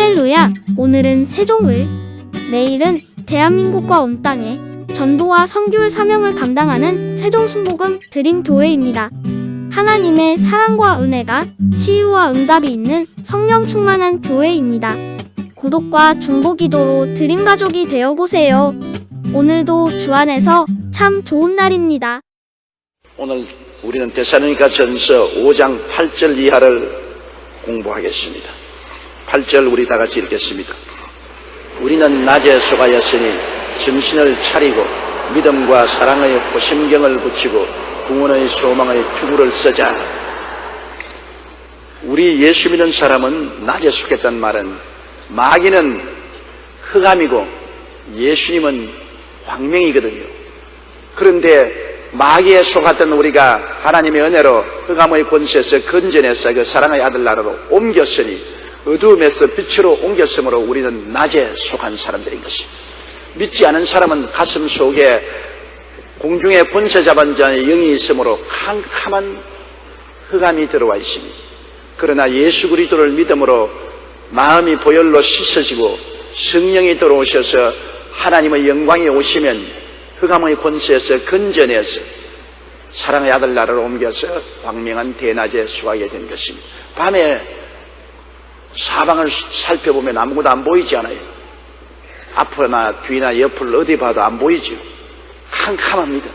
할렐루야! 오늘은 세종을, 내일은 대한민국과 온 땅에 전도와 선교의 사명을 감당하는 세종순복음 드림교회입니다. 하나님의 사랑과 은혜가 치유와 응답이 있는 성령 충만한 교회입니다. 구독과 중보기도로 드림가족이 되어보세요. 오늘도 주 안에서 참 좋은 날입니다. 오늘 우리는 데살로니가 전서 5장 8절 이하를 공부하겠습니다. 8절 우리 다 같이 읽겠습니다. 우리는 낮에 속하였으니 정신을 차리고 믿음과 사랑의 호심경을 붙이고 구원의 소망의 투구를 쓰자. 우리 예수 믿는 사람은 낮에 속했단 말은 마귀는 흑암이고 예수님은 광명이거든요. 그런데 마귀에 속았던 우리가 하나님의 은혜로 흑암의 권세에서 건져내서 그 사랑의 아들 나라로 옮겼으니 어두움에서 빛으로 옮겼으므로 우리는 낮에 속한 사람들인 것입니다. 믿지 않은 사람은 가슴 속에 공중의 권세 잡은 자의 영이 있으므로 캄캄한 흑암이 들어와 있습니다. 그러나 예수 그리스도를 믿음으로 마음이 보혈로 씻어지고 성령이 들어오셔서 하나님의 영광이 오시면 흑암의 권세에서 건져내서 사랑의 아들 나라로 옮겨서 광명한 대낮에 수하게 된 것입니다. 밤에 사방을 살펴보면 아무것도 안 보이지 않아요. 앞이나 뒤나 옆을 어디 봐도 안 보이죠. 캄캄합니다.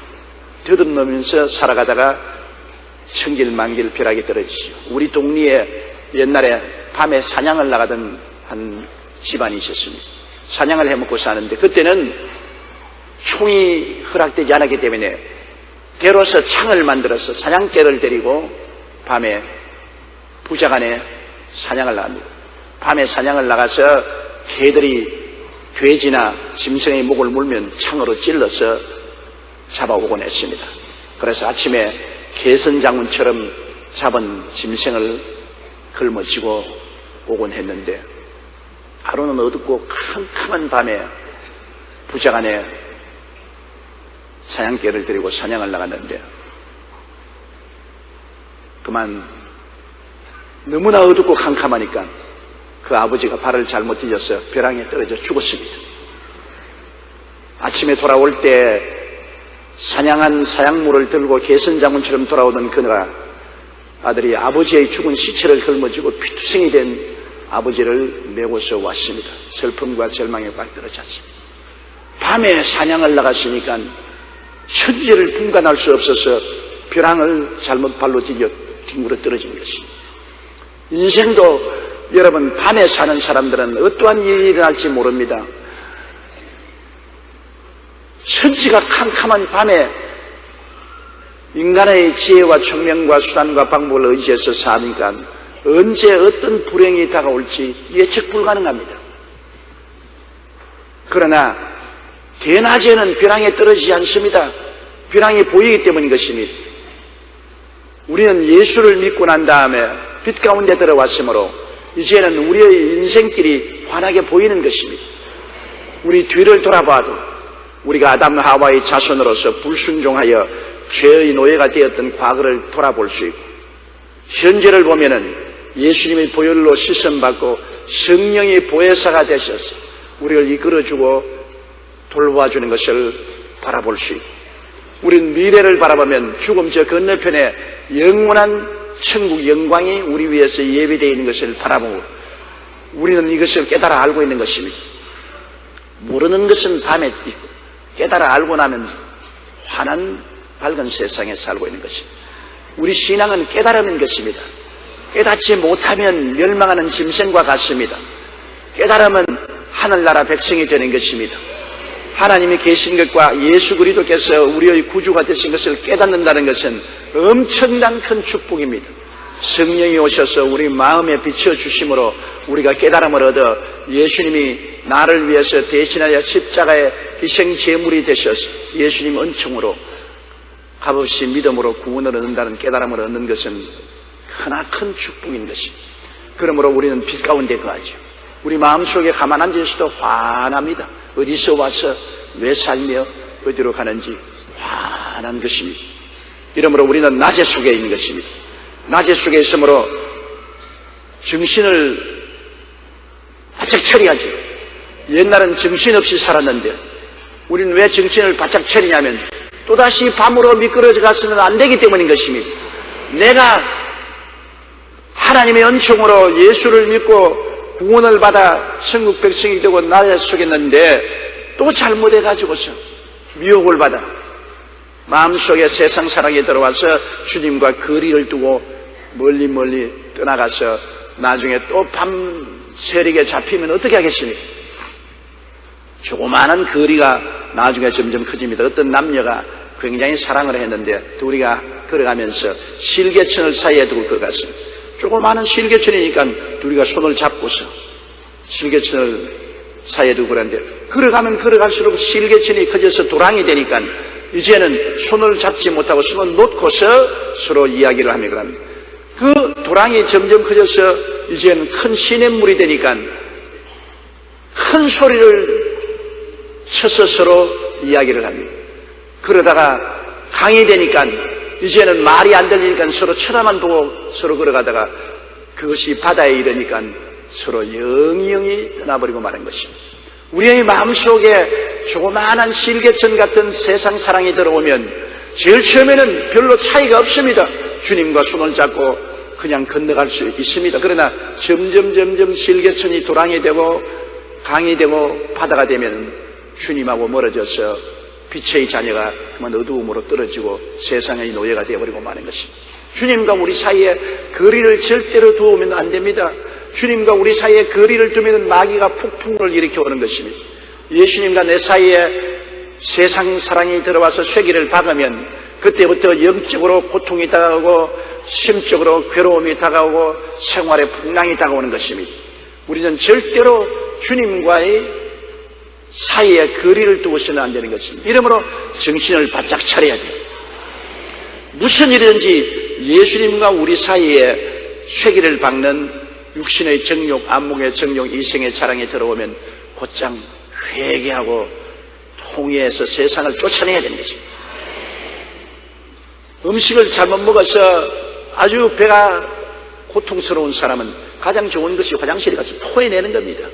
더듬으면서 살아가다가 천길만길 벼락이 떨어지죠. 우리 동리에 옛날에 밤에 사냥을 나가던 한 집안이 있었습니다. 사냥을 해먹고 사는데 그때는 총이 허락되지 않았기 때문에 개로서 창을 만들어서 사냥개를 데리고 밤에 부자간에 사냥을 나갑니다. 밤에 사냥을 나가서 개들이 돼지나 짐승의 목을 물면 창으로 찔러서 잡아오곤 했습니다. 그래서 아침에 개선장군처럼 잡은 짐승을 걸머쥐고 오곤 했는데 하루는 어둡고 캄캄한 밤에 부자간에 사냥개를 데리고 사냥을 나갔는데 그만 너무나 어둡고 캄캄하니까 그 아버지가 발을 잘못 디뎌서 벼랑에 떨어져 죽었습니다. 아침에 돌아올 때 사냥한 사냥물을 들고 개선장군처럼 돌아오던 그가 아들이 아버지의 죽은 시체를 걸머쥐고 피투성이 된 아버지를 메고서 왔습니다. 슬픔과 절망에 빠뜨려졌습니다. 밤에 사냥을 나갔으니까 천지를 분간할 수 없어서 벼랑을 잘못 발로 뒹굴어 떨어진 것입니다. 인생도 여러분 밤에 사는 사람들은 어떠한 일이 일어날지 모릅니다. 천지가 캄캄한 밤에 인간의 지혜와 총명과 수단과 방법을 의지해서 사니까 언제 어떤 불행이 다가올지 예측 불가능합니다. 그러나 대낮에는 벼랑에 떨어지지 않습니다. 벼랑이 보이기 때문인 것입니다. 우리는 예수를 믿고 난 다음에 빛 가운데 들어왔으므로 이제는 우리의 인생길이 환하게 보이는 것입니다. 우리 뒤를 돌아봐도 우리가 아담 하와의 자손으로서 불순종하여 죄의 노예가 되었던 과거를 돌아볼 수 있고 현재를 보면은 예수님의 보혈로 씻음받고 성령의 보혜사가 되셔서 우리를 이끌어주고 돌봐주는 것을 바라볼 수 있고 우리는 미래를 바라보면 죽음 저 건너편에 영원한 천국 영광이 우리 위해서 예비되어 있는 것을 바라보고 우리는 이것을 깨달아 알고 있는 것입니다. 모르는 것은 밤에 있고 깨달아 알고 나면 환한 밝은 세상에 살고 있는 것입니다. 우리 신앙은 깨달음인 것입니다. 깨닫지 못하면 멸망하는 짐승과 같습니다. 깨달음은 하늘나라 백성이 되는 것입니다. 하나님이 계신 것과 예수 그리스도께서 우리의 구주가 되신 것을 깨닫는다는 것은 엄청난 큰 축복입니다. 성령이 오셔서 우리 마음에 비춰주심으로 우리가 깨달음을 얻어 예수님이 나를 위해서 대신하여 십자가의 희생 제물이 되셔서 예수님 은총으로 값없이 믿음으로 구원을 얻는다는 깨달음을 얻는 것은 크나큰 축복인 것입니다. 그러므로 우리는 빛 가운데 거하죠. 우리 마음속에 가만 앉을 수도 환합니다. 어디서 와서 왜 살며 어디로 가는지 환한 것입니다. 이러므로 우리는 낮에 속에 있는 것입니다. 낮에 속에 있으므로 정신을 바짝 차려야지. 옛날은 정신없이 살았는데 우리는 왜 정신을 바짝 차리냐면 또다시 밤으로 미끄러져 갔으면 안 되기 때문인 것입니다. 내가 하나님의 은총으로 예수를 믿고 구원을 받아 천국 백성이 되고 나라 속였는데 또 잘못해가지고서 미혹을 받아 마음속에 세상 사랑이 들어와서 주님과 거리를 두고 멀리 떠나가서 나중에 또 밤 세력에 잡히면 어떻게 하겠습니까? 조그마한 거리가 나중에 점점 커집니다. 어떤 남녀가 굉장히 사랑을 했는데 둘이가 걸어가면서 실개천을 사이에 두고 걸어갔습니다. 조그마한 실개천이니까 둘이가 손을 잡고서 실개천을 사이에 두고 그러는데 걸어가면 걸어갈수록 실개천이 커져서 도랑이 되니까 이제는 손을 잡지 못하고 손을 놓고서 서로 이야기를 하며 그럽니다. 그 도랑이 점점 커져서 이제는 큰 시냇물이 되니까 큰 소리를 쳐서 서로 이야기를 합니다. 그러다가 강이 되니까 이제는 말이 안 들리니까 서로 쳐다만 보고 서로 걸어가다가 그것이 바다에 이르니까 서로 영영이 떠나버리고 마는 것입니다. 우리의 마음속에 조그마한 실개천 같은 세상 사랑이 들어오면 제일 처음에는 별로 차이가 없습니다. 주님과 손을 잡고 그냥 건너갈 수 있습니다. 그러나 점점 실개천이 도랑이 되고 강이 되고 바다가 되면 주님하고 멀어져서 빛의 자녀가 그만 어두움으로 떨어지고 세상의 노예가 되어버리고 마는 것입니다. 주님과 우리 사이에 거리를 절대로 두면 안 됩니다. 주님과 우리 사이에 거리를 두면 마귀가 폭풍을 일으켜 오는 것입니다. 예수님과 내 사이에 세상 사랑이 들어와서 쇠기를 박으면 그때부터 영적으로 고통이 다가오고 심적으로 괴로움이 다가오고 생활에 풍랑이 다가오는 것입니다. 우리는 절대로 주님과의 사이에 거리를 두고서는 안 되는 것입니다. 이러므로 정신을 바짝 차려야 돼요. 무슨 일이든지 예수님과 우리 사이에 쇠기를 박는 육신의 정욕, 안목의 정욕, 이생의 자랑이 들어오면 곧장 회개하고 통회해서 세상을 쫓아내야 되는 것입니다. 음식을 잘못 먹어서 아주 배가 고통스러운 사람은 가장 좋은 것이 화장실에 가서 토해내는 겁니다.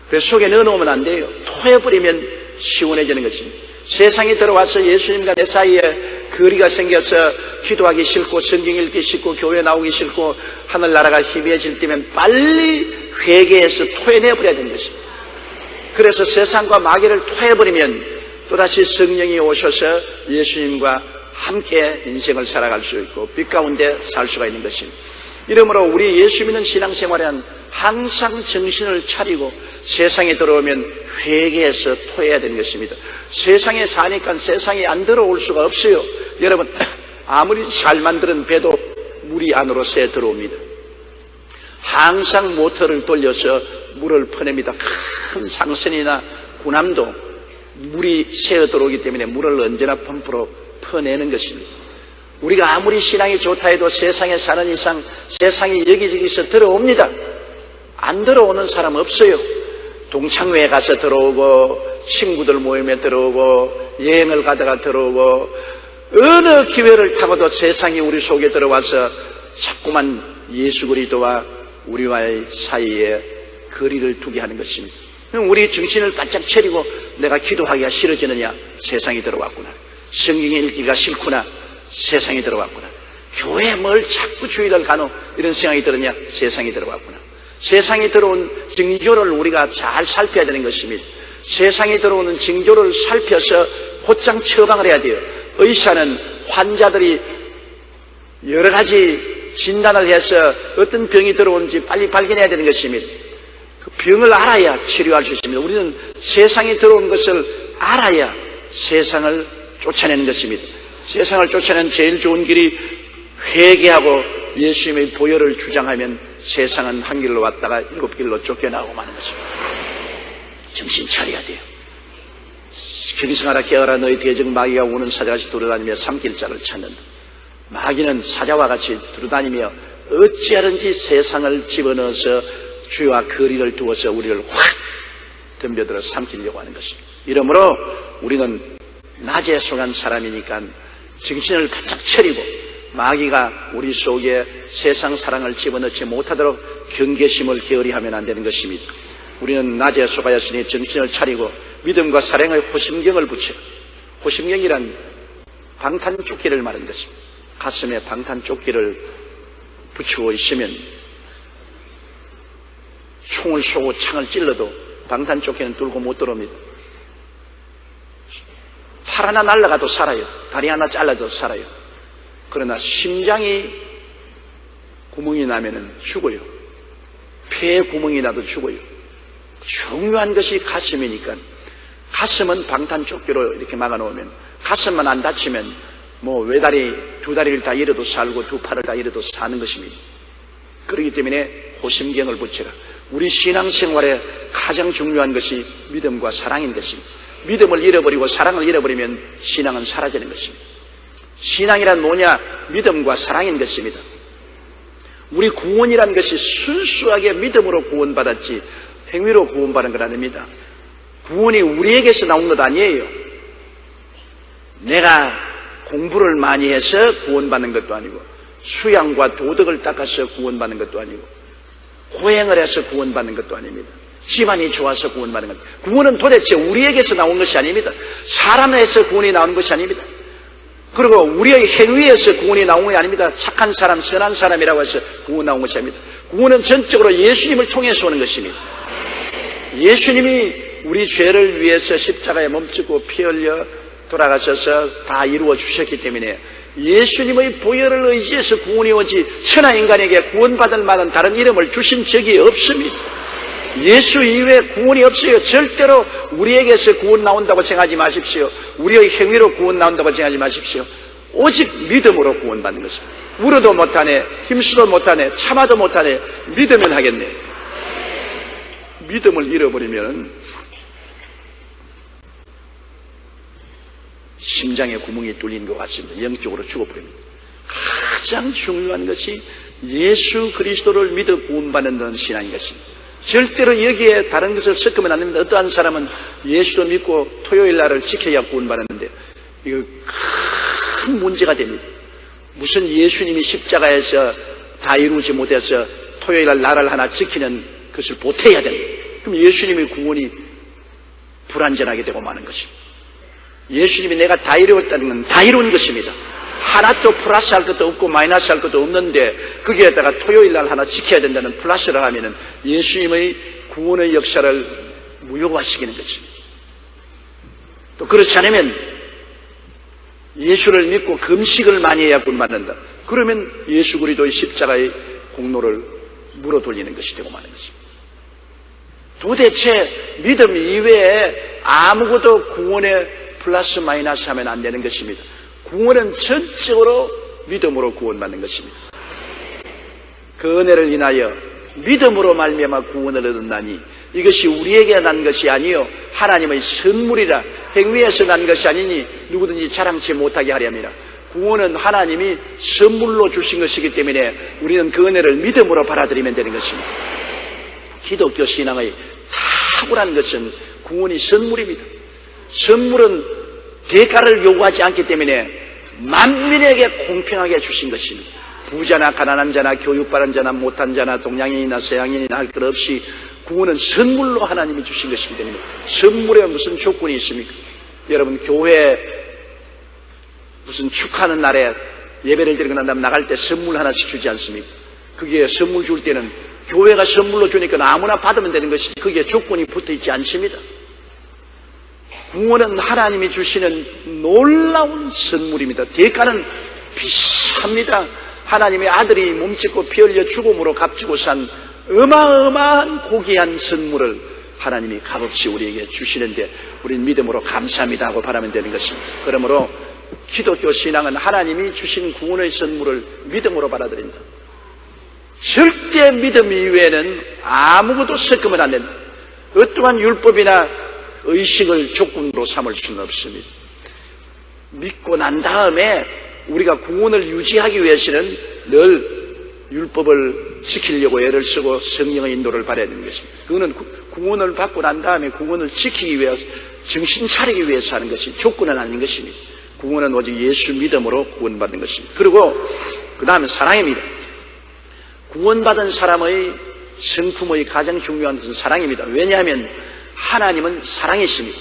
뱃속에 넣어놓으면 안 돼요. 토해버리면 시원해지는 것입니다. 세상에 들어와서 예수님과 내 사이에 거리가 생겨서 기도하기 싫고 성경 읽기 싫고 교회 나오기 싫고 하늘나라가 희미해질 때면 빨리 회개해서 토해내버려야 되는 것입니다. 그래서 세상과 마귀를 토해버리면 또다시 성령이 오셔서 예수님과 함께 인생을 살아갈 수 있고 빛 가운데 살 수가 있는 것입니다. 이러므로 우리 예수 믿는 신앙생활에는 항상 정신을 차리고 세상에 들어오면 회개해서 토해야 되는 것입니다. 세상에 사니까 세상에 안 들어올 수가 없어요. 여러분 아무리 잘 만드는 배도 물이 안으로 새 들어옵니다. 항상 모터를 돌려서 물을 퍼냅니다. 큰 상선이나 군함도 물이 새어 들어오기 때문에 물을 언제나 펌프로 퍼내는 것입니다. 우리가 아무리 신앙이 좋다 해도 세상에 사는 이상 세상이 여기저기서 들어옵니다. 안 들어오는 사람 없어요. 동창회에 가서 들어오고 친구들 모임에 들어오고 여행을 가다가 들어오고 어느 기회를 타고도 세상이 우리 속에 들어와서 자꾸만 예수 그리스도와 우리와의 사이에 거리를 두게 하는 것입니다. 우리 정신을 바짝 차리고 내가 기도하기가 싫어지느냐? 세상이 들어왔구나. 성경 읽기가 싫구나. 세상이 들어왔구나. 교회에 뭘 자꾸 주일을 가노? 이런 생각이 들었냐? 세상이 들어왔구나. 세상에 들어온 징조를 우리가 잘 살펴야 되는 것입니다. 세상에 들어오는 징조를 살펴서 곧장 처방을 해야 돼요. 의사는 환자들이 여러 가지 진단을 해서 어떤 병이 들어오는지 빨리 발견해야 되는 것입니다. 그 병을 알아야 치료할 수 있습니다. 우리는 세상에 들어온 것을 알아야 세상을 쫓아내는 것입니다. 세상을 쫓아내는 제일 좋은 길이 회개하고 예수님의 보혈을 주장하면 세상은 한 길로 왔다가 일곱 길로 쫓겨나고 마는 것입니다. 정신 차려야 돼요. 경성하라 깨어라 너희 대적 마귀가 우는 사자같이 돌아다니며 삼킬 자를 찾는다. 마귀는 사자와 같이 돌아다니며 어찌하든지 세상을 집어넣어서 주와 거리를 두어서 우리를 확 덤벼들어 삼키려고 하는 것입니다. 이러므로 우리는 낮에 속한 사람이니까 정신을 바짝 차리고 마귀가 우리 속에 세상 사랑을 집어넣지 못하도록 경계심을 게으리하면 안 되는 것입니다. 우리는 낮에 속하였으니 정신을 차리고 믿음과 사랑의 호심경을 붙여. 호심경이란 방탄조끼를 말하는 것입니다. 가슴에 방탄조끼를 붙이고 있으면 총을 쏘고 창을 찔러도 방탄조끼는 뚫고 못 들어옵니다. 팔 하나 날아가도 살아요. 다리 하나 잘라도 살아요. 그러나 심장이 구멍이 나면은 죽어요. 폐에 구멍이 나도 죽어요. 중요한 것이 가슴이니까 가슴은 방탄조끼로 이렇게 막아놓으면 가슴만 안 다치면 뭐 외다리 두 다리를 다 잃어도 살고 두 팔을 다 잃어도 사는 것입니다. 그렇기 때문에 호심경을 붙이라. 우리 신앙생활에 가장 중요한 것이 믿음과 사랑인 것입니다. 믿음을 잃어버리고 사랑을 잃어버리면 신앙은 사라지는 것입니다. 신앙이란 뭐냐? 믿음과 사랑인 것입니다. 우리 구원이란 것이 순수하게 믿음으로 구원받았지 행위로 구원받은 건 아닙니다. 구원이 우리에게서 나온 것 아니에요. 내가 공부를 많이 해서 구원받는 것도 아니고 수양과 도덕을 닦아서 구원받는 것도 아니고 호행을 해서 구원받는 것도 아닙니다. 집안이 좋아서 구원받는 것. 구원은 도대체 우리에게서 나온 것이 아닙니다. 사람에서 구원이 나오는 것이 아닙니다. 그리고 우리의 행위에서 구원이 나온 것이 아닙니다. 착한 사람, 선한 사람이라고 해서 구원 나온 것이 아닙니다. 구원은 전적으로 예수님을 통해서 오는 것입니다. 예수님이 우리 죄를 위해서 십자가에 몸짓고 피 흘려 돌아가셔서 다 이루어 주셨기 때문에 예수님의 보혈을 의지해서 구원이 오지 천하 인간에게 구원받을 만한 다른 이름을 주신 적이 없습니다. 예수 이외에 구원이 없어요. 절대로 우리에게서 구원 나온다고 생각하지 마십시오. 우리의 행위로 구원 나온다고 생각하지 마십시오. 오직 믿음으로 구원받는 것입니다. 울어도 못하네, 힘쓰도 못하네, 참아도 못하네, 믿으면 하겠네. 믿음을 잃어버리면 심장에 구멍이 뚫린 것 같습니다. 영적으로 죽어버립니다. 가장 중요한 것이 예수 그리스도를 믿어 구원받는 신앙인 것입니다. 절대로 여기에 다른 것을 섞으면 안 됩니다. 어떠한 사람은 예수도 믿고 토요일 날을 지켜야 구원받았는데 이거 큰 문제가 됩니다. 무슨 예수님이 십자가에서 다 이루지 못해서 토요일 날 나를 하나 지키는 것을 보태야 됩니다. 그럼 예수님의 구원이 불완전하게 되고 마는 것입니다. 예수님이 내가 다 이루었다는 건 다 이룬 것입니다. 하나도 플러스 할 것도 없고 마이너스 할 것도 없는데 거기에다가 토요일 날 하나 지켜야 된다는 플러스를 하면은 예수님의 구원의 역사를 무효화시키는 것입니다. 또 그렇지 않으면 예수를 믿고 금식을 많이 해야 구원받는다. 그러면 예수 그리스도의 십자가의 공로를 물어 돌리는 것이 되고 마는 것입니다. 도대체 믿음 이외에 아무것도 구원에 플러스 마이너스 하면 안 되는 것입니다. 구원은 전적으로 믿음으로 구원받는 것입니다. 그 은혜를 인하여 믿음으로 말미암아 구원을 얻었나니 이것이 우리에게 난 것이 아니요 하나님의 선물이라. 행위에서 난 것이 아니니 누구든지 자랑치 못하게 하렵니다. 구원은 하나님이 선물로 주신 것이기 때문에 우리는 그 은혜를 믿음으로 받아들이면 되는 것입니다. 기독교 신앙의 탁월한 것은 구원이 선물입니다. 선물은 대가를 요구하지 않기 때문에 만민에게 공평하게 주신 것입니다. 부자나 가난한 자나 교육받은 자나 못한 자나 동양인이나 서양인이나 할 것 없이 구원은 선물로 하나님이 주신 것이기 때문에 선물에 무슨 조건이 있습니까? 여러분 교회 무슨 축하하는 날에 예배를 드리고 난 다음 나갈 때 선물 하나씩 주지 않습니까? 그게 선물 줄 때는 교회가 선물로 주니까 아무나 받으면 되는 것이 그게 조건이 붙어 있지 않습니다. 구원은 하나님이 주시는 놀라운 선물입니다. 대가는 비쌉니다. 하나님의 아들이 몸짓고 피 흘려 죽음으로 값지고 산 어마어마한 고귀한 선물을 하나님이 값없이 우리에게 주시는데 우리는 믿음으로 감사합니다 하고 바라면 되는 것입니다. 그러므로 기독교 신앙은 하나님이 주신 구원의 선물을 믿음으로 받아들인다. 절대 믿음 이외에는 아무것도 섞으면 안 된다. 어떠한 율법이나 의식을 조건으로 삼을 수는 없습니다. 믿고 난 다음에 우리가 구원을 유지하기 위해서는 늘 율법을 지키려고 애를 쓰고 성령의 인도를 받아야 되는 것입니다. 그거는 구원을 받고 난 다음에 구원을 지키기 위해서 정신 차리기 위해서 하는 것이 조건은 아닌 것입니다. 구원은 오직 예수 믿음으로 구원받는 것입니다. 그리고 그 다음에 사랑입니다. 구원받은 사람의 성품의 가장 중요한 것은 사랑입니다. 왜냐하면 하나님은 사랑이십니다.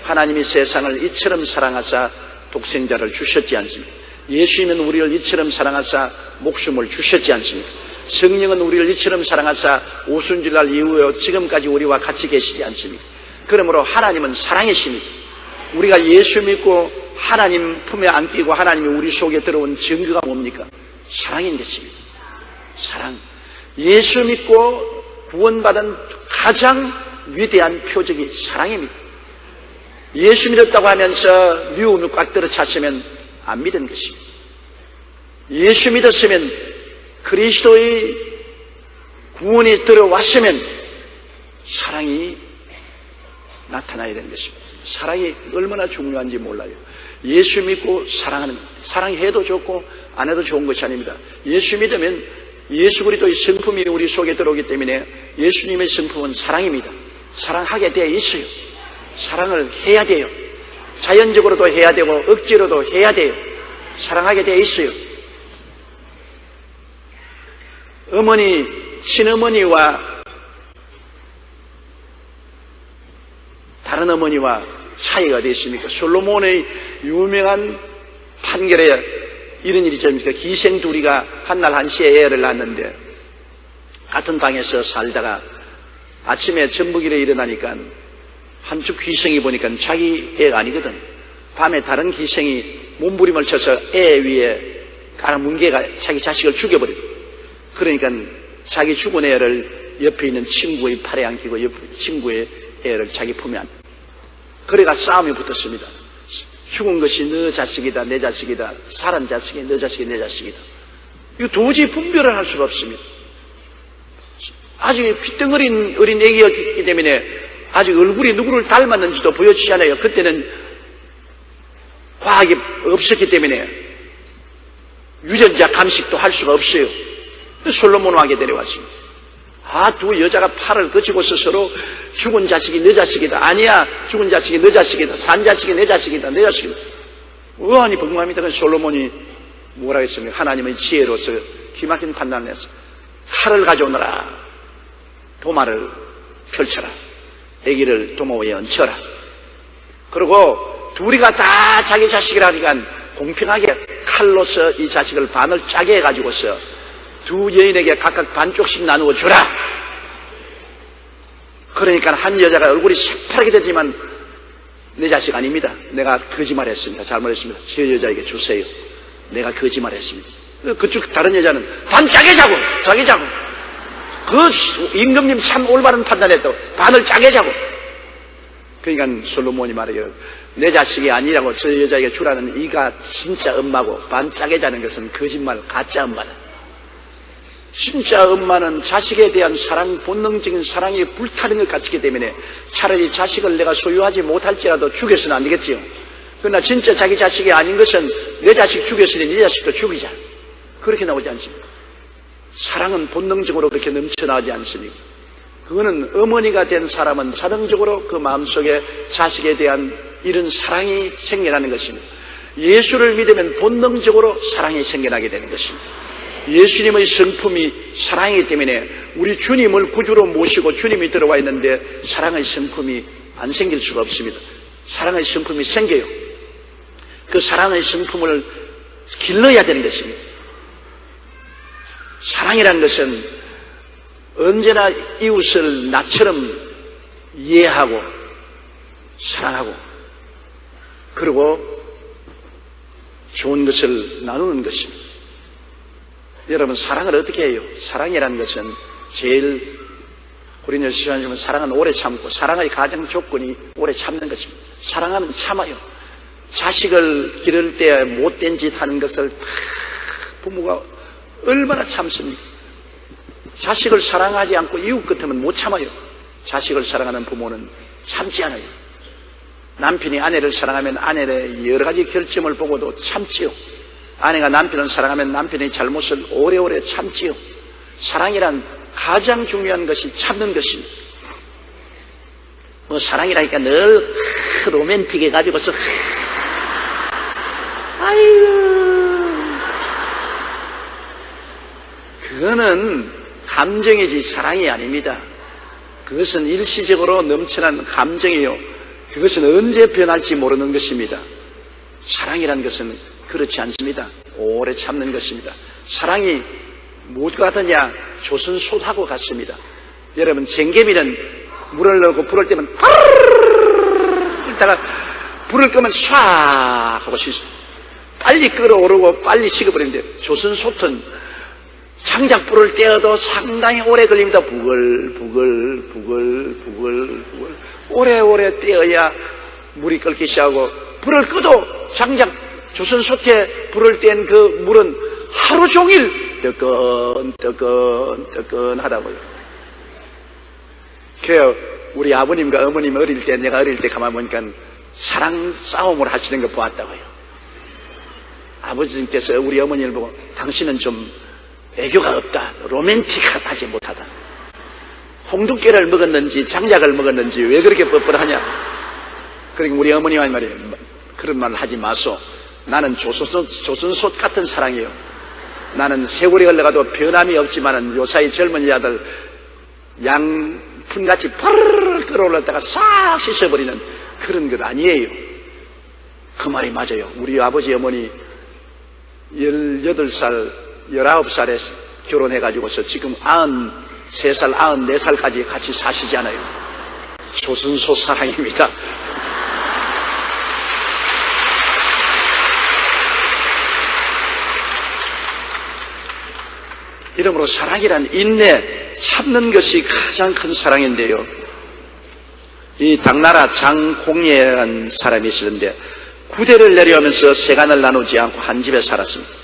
하나님이 세상을 이처럼 사랑하사 독생자를 주셨지 않습니까? 예수님은 우리를 이처럼 사랑하사 목숨을 주셨지 않습니까? 성령은 우리를 이처럼 사랑하사 오순절날 이후에 지금까지 우리와 같이 계시지 않습니까? 그러므로 하나님은 사랑이십니다. 우리가 예수 믿고 하나님 품에 안기고 하나님이 우리 속에 들어온 증거가 뭡니까? 사랑인 것입니다. 사랑. 예수 믿고 구원받은 가장 위대한 표적이 사랑입니다. 예수 믿었다고 하면서 미움이 꽉 들어찼으면 안 믿은 것입니다. 예수 믿었으면 그리스도의 구원이 들어왔으면 사랑이 나타나야 되는 것입니다. 사랑이 얼마나 중요한지 몰라요. 예수 믿고 사랑하는, 사랑해도 좋고 안 해도 좋은 것이 아닙니다. 예수 믿으면 예수 그리스도의 성품이 우리 속에 들어오기 때문에 예수님의 성품은 사랑입니다. 사랑하게 되어 있어요. 사랑을 해야 돼요. 자연적으로도 해야 되고 억지로도 해야 돼요. 사랑하게 되어 있어요. 어머니, 친어머니와 다른 어머니와 차이가 어디 있습니까? 솔로몬의 유명한 판결에 이런 일이 있습니까? 기생 둘이가 한날 한시에 애를 낳았는데 같은 방에서 살다가 아침에 전부기를 일어나니까 한쪽 기생이 보니까 자기 애가 아니거든. 밤에 다른 기생이 몸부림을 쳐서 애 위에 깔아뭉개가 자기 자식을 죽여버리고, 그러니까 자기 죽은 애를 옆에 있는 친구의 팔에 안기고 옆 친구의 애를 자기 품에 안. 그래가 싸움이 붙었습니다. 죽은 것이 너 자식이다, 내 자식이다. 살은 자식이 너 자식이 내 자식이다. 이거 도저히 분별을 할 수가 없습니다. 아직 핏덩어린 어린 애기였기 때문에 아직 얼굴이 누구를 닮았는지도 보여주지 않아요. 그때는 과학이 없었기 때문에 유전자 감식도 할 수가 없어요. 솔로몬 왕에게 데려왔습니다. 두 여자가 팔을 거치고서 서로 죽은 자식이 내 자식이다. 아니야, 죽은 자식이 내 자식이다. 산 자식이 내 자식이다. 내 자식이다. 의안이 분명합니다. 그래서 솔로몬이 뭐라 했습니까? 하나님의 지혜로서 기막힌 판단을 했어. 칼을 가져오너라. 도마를 펼쳐라. 아기를 도마 위에 얹혀라. 그리고 둘이가 다 자기 자식이라니까 공평하게 칼로서 이 자식을 반을 짜게 해가지고서 두 여인에게 각각 반쪽씩 나누어 주라. 그러니까 한 여자가 얼굴이 새파랗게 됐지만 내 자식 아닙니다. 내가 거짓말했습니다. 잘못했습니다. 저 여자에게 주세요. 내가 거짓말했습니다. 그쪽 다른 여자는 반 짜게 자고 짜게 자고. 그 임금님 참 올바른 판단했다고 반을 짜게 자고. 그러니까 솔로몬이 말해요. 내 자식이 아니라고 저 여자에게 주라는 이가 진짜 엄마고 반 짜게 자는 것은 거짓말 가짜 엄마다. 진짜 엄마는 자식에 대한 사랑, 본능적인 사랑이 불타는 것 같기 때문에 차라리 자식을 내가 소유하지 못할지라도 죽여서는 안 되겠지요. 그러나 진짜 자기 자식이 아닌 것은 내 자식 죽였으니 네 자식도 죽이자. 그렇게 나오지 않습니까? 사랑은 본능적으로 그렇게 넘쳐나지 않습니까? 그거는 어머니가 된 사람은 자동적으로 그 마음속에 자식에 대한 이런 사랑이 생겨나는 것입니다. 예수를 믿으면 본능적으로 사랑이 생겨나게 되는 것입니다. 예수님의 성품이 사랑이기 때문에 우리 주님을 구주로 모시고 주님이 들어와 있는데 사랑의 성품이 안 생길 수가 없습니다. 사랑의 성품이 생겨요. 그 사랑의 성품을 길러야 되는 것입니다. 사랑이라는 것은 언제나 이웃을 나처럼 이해하고 사랑하고 그리고 좋은 것을 나누는 것입니다. 여러분, 사랑을 어떻게 해요? 사랑이라는 것은 제일 고린도서 시간에 사랑은 오래 참고 사랑의 가장 조건이 오래 참는 것입니다. 사랑하면 참아요. 자식을 기를 때 못된 짓 하는 것을 부모가 얼마나 참습니까? 자식을 사랑하지 않고 이웃 같으면 못 참아요. 자식을 사랑하는 부모는 참지 않아요. 남편이 아내를 사랑하면 아내의 여러 가지 결점을 보고도 참지요. 아내가 남편을 사랑하면 남편의 잘못을 오래오래 참지요. 사랑이란 가장 중요한 것이 참는 것입니다. 사랑이라니까 늘 로맨틱해 가지고서 아이고, 그거는 감정이지 사랑이 아닙니다. 그것은 일시적으로 넘쳐난 감정이요. 그것은 언제 변할지 모르는 것입니다. 사랑이란 것은 그렇지 않습니다. 오래 참는 것입니다. 사랑이 무엇과 같느냐? 조선소하고 같습니다. 여러분, 쟁개미는 물을 넣고 불을 떼면 이따가 불을 끄면 쏴 하고 빨리 끓어오르고 빨리 식어버리는데, 조선소는 장작 불을 떼어도 상당히 오래 걸립니다. 부글 오래오래 떼어야 물이 끓기 시작하고, 불을 끄도 장작 조선소에 불을 뗀 그 물은 하루 종일 뜨끈하다고요. 그 우리 아버님과 어머님 어릴 때, 내가 어릴 때 가만 보니까 사랑 싸움을 하시는 거 보았다고요. 아버지께서 우리 어머니를 보고 당신은 좀 애교가 없다, 로맨틱하지 못하다. 홍두깨를 먹었는지 장작을 먹었는지 왜 그렇게 뻔뻔하냐. 그러니까 우리 어머니가 한 말이에요. 그런 말 하지 마소. 나는 조선소 같은 사랑이에요. 나는 세월이 흘러가도 변함이 없지만은 요사이 젊은 여자들 양푼같이 파르르 끌어올랐다가 싹 씻어버리는 그런 것 아니에요. 그 말이 맞아요. 우리 아버지 어머니 18살, 19살에 결혼해가지고서 지금 93살, 94살까지 같이 사시잖아요. 조선소 사랑입니다. 이러므로 사랑이란 인내, 참는 것이 가장 큰 사랑인데요. 이 당나라 장공예라는 사람이 있었는데 구대를 내려오면서 세간을 나누지 않고 한 집에 살았습니다.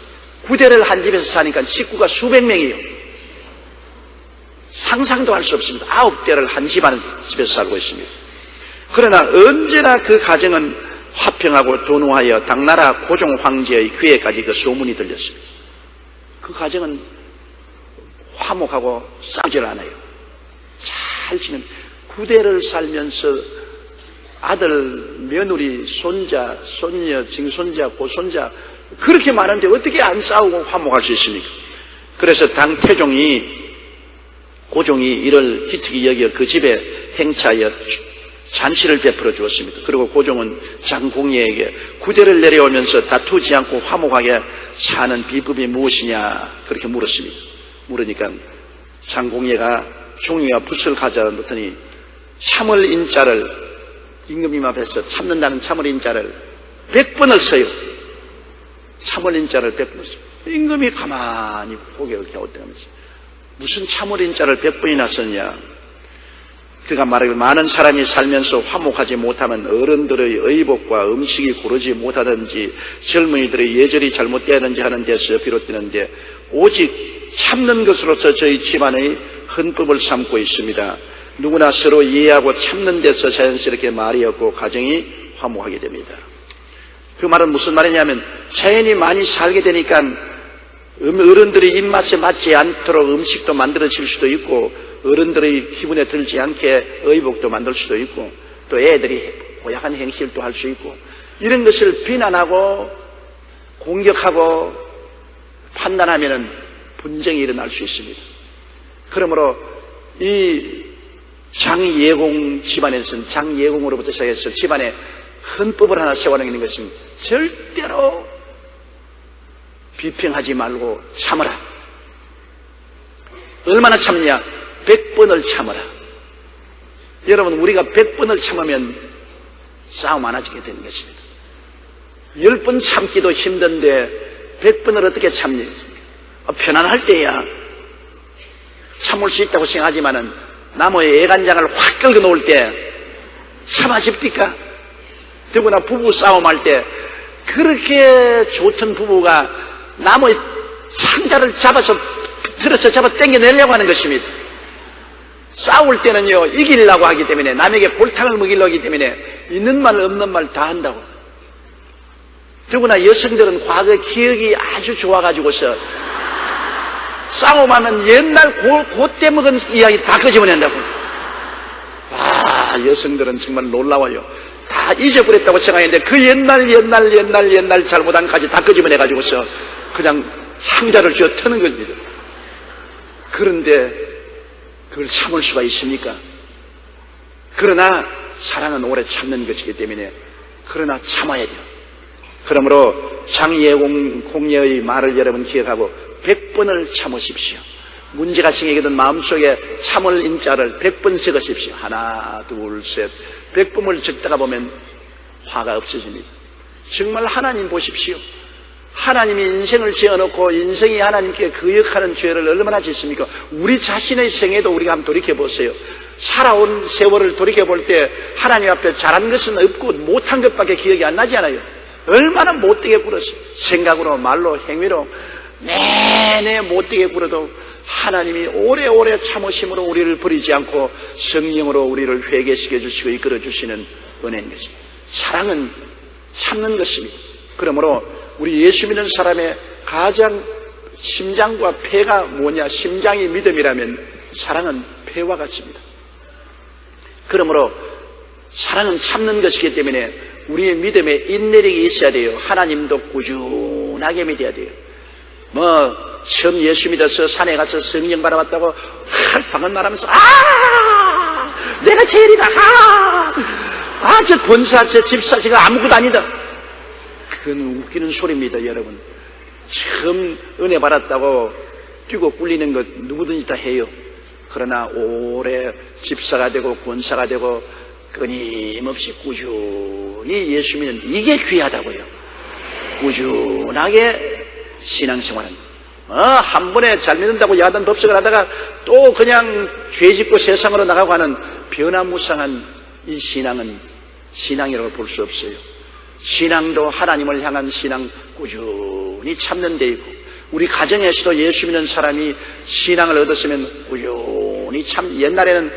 구대를 한 집에서 사니까 식구가 수백 명이에요. 상상도 할 수 없습니다. 9대를 한 집에서 살고 있습니다. 그러나 언제나 그 가정은 화평하고 돈우하여 당나라 고종 황제의 귀에까지 그 소문이 들렸습니다. 그 가정은 화목하고 싸우질 않아요. 잘 지는, 구대를 살면서 아들, 며느리, 손자, 손녀, 증손자, 고손자 그렇게 많은데 어떻게 안 싸우고 화목할 수 있습니까? 그래서 고종이 이를 기특히 여겨 그 집에 행차하여 잔치를 베풀어 주었습니다. 그리고 고종은 장공예에게 구대를 내려오면서 다투지 않고 화목하게 사는 비법이 무엇이냐 그렇게 물었습니다. 물으니까 장공예가 종이와 붓을 가져다 놓더니 참을 인자를, 임금님 앞에서 참는다는 참을 인자를 100번을 써요. 참을 인자를 100번을 써요. 임금이 가만히 고개를 갸웃대면서 무슨 참을 인자를 100번이나 썼냐. 그가 말하기를 많은 사람이 살면서 화목하지 못하면 어른들의 의복과 음식이 고르지 못하든지 젊은이들의 예절이 잘못되는지 하는 데서 비롯되는데 오직 참는 것으로서 저희 집안의 헌법을 삼고 있습니다. 누구나 서로 이해하고 참는 데서 자연스럽게 말이 없고 가정이 화목하게 됩니다. 그 말은 무슨 말이냐면 자연이 많이 살게 되니까 어른들의 입맛에 맞지 않도록 음식도 만들어질 수도 있고 어른들의 기분에 들지 않게 의복도 만들 수도 있고 또 애들이 고약한 행실도 할 수 있고 이런 것을 비난하고 공격하고 판단하면 분쟁이 일어날 수 있습니다. 그러므로 이 장예공 집안에서는 장예공으로부터 시작해서 집안에 헌법을 하나 세워놓는 것은 절대로 비평하지 말고 참으라. 얼마나 참느냐? 100번을 참으라. 여러분, 우리가 100번을 참으면 싸움 안 하게 되는 것입니다. 10번 참기도 힘든데 100번을 어떻게 참니? 편안할 때야 참을 수 있다고 생각하지만은 나무에 애간장을 확 긁어 놓을 때 참아집니까? 더구나 부부 싸움할 때 그렇게 좋던 부부가 나무에 상자를 들어서 잡아 당겨내려고 하는 것입니다. 싸울 때는요, 이기려고 하기 때문에, 남에게 골탕을 먹이려고 하기 때문에 있는 말 없는 말 다 한다고. 더구나 여성들은 과거 기억이 아주 좋아가지고서 싸움하면 옛날 그때 먹은 이야기 다 끄집어낸다고. 여성들은 정말 놀라워요. 다 잊어버렸다고 생각했는데 그 옛날 잘못한 까지 다 끄집어내가지고서 그냥 상자를 쥐어 터는 겁니다. 그런데 그걸 참을 수가 있습니까? 그러나 사랑은 오래 참는 것이기 때문에 그러나 참아야 돼요. 그러므로 장예공예의 말을 여러분 기억하고 100번을 참으십시오. 문제가 생기거든 마음속에 참을 인자를 100번 적으십시오. 하나, 둘, 셋. 100번을 적다가 보면 화가 없어집니다. 정말 하나님 보십시오. 하나님이 인생을 지어놓고 인생이 하나님께 거역하는 죄를 얼마나 짓습니까? 우리 자신의 생애도 우리가 한번 돌이켜보세요. 살아온 세월을 돌이켜볼 때 하나님 앞에 잘한 것은 없고 못한 것밖에 기억이 안 나지 않아요? 얼마나 못되게 굴었어요. 생각으로 말로 행위로 내내 못되게 굴어도 하나님이 오래오래 참으심으로 우리를 버리지 않고 성령으로 우리를 회개시켜 주시고 이끌어 주시는 은혜인 것입니다. 사랑은 참는 것입니다. 그러므로 우리 예수 믿는 사람의 가장 심장과 폐가 뭐냐? 심장이 믿음이라면 사랑은 폐와 같습니다. 그러므로 사랑은 참는 것이기 때문에 우리의 믿음에 인내력이 있어야 돼요. 하나님도 꾸준하게 믿어야 돼요. 처음 예수 믿어서 산에 가서 성령 받아봤다고 방언 말하면서 내가 제일이다. 저 권사, 저 집사, 제가 아무것도 아니다. 그건 웃기는 소리입니다, 여러분. 처음 은혜 받았다고 뛰고 꿀리는 것 누구든지 다 해요. 그러나 오래 집사가 되고 권사가 되고 끊임없이 꾸준히 예수 믿는 이게 귀하다고요. 꾸준하게 신앙생활은 한 번에 잘 믿는다고 야단 법석을 하다가 또 그냥 죄 짓고 세상으로 나가고 하는 변화무쌍한 이 신앙은 신앙이라고 볼 수 없어요. 신앙도 하나님을 향한 신앙 꾸준히 참는 데 있고, 우리 가정에서도 예수 믿는 사람이 신앙을 얻었으면 꾸준히 옛날에는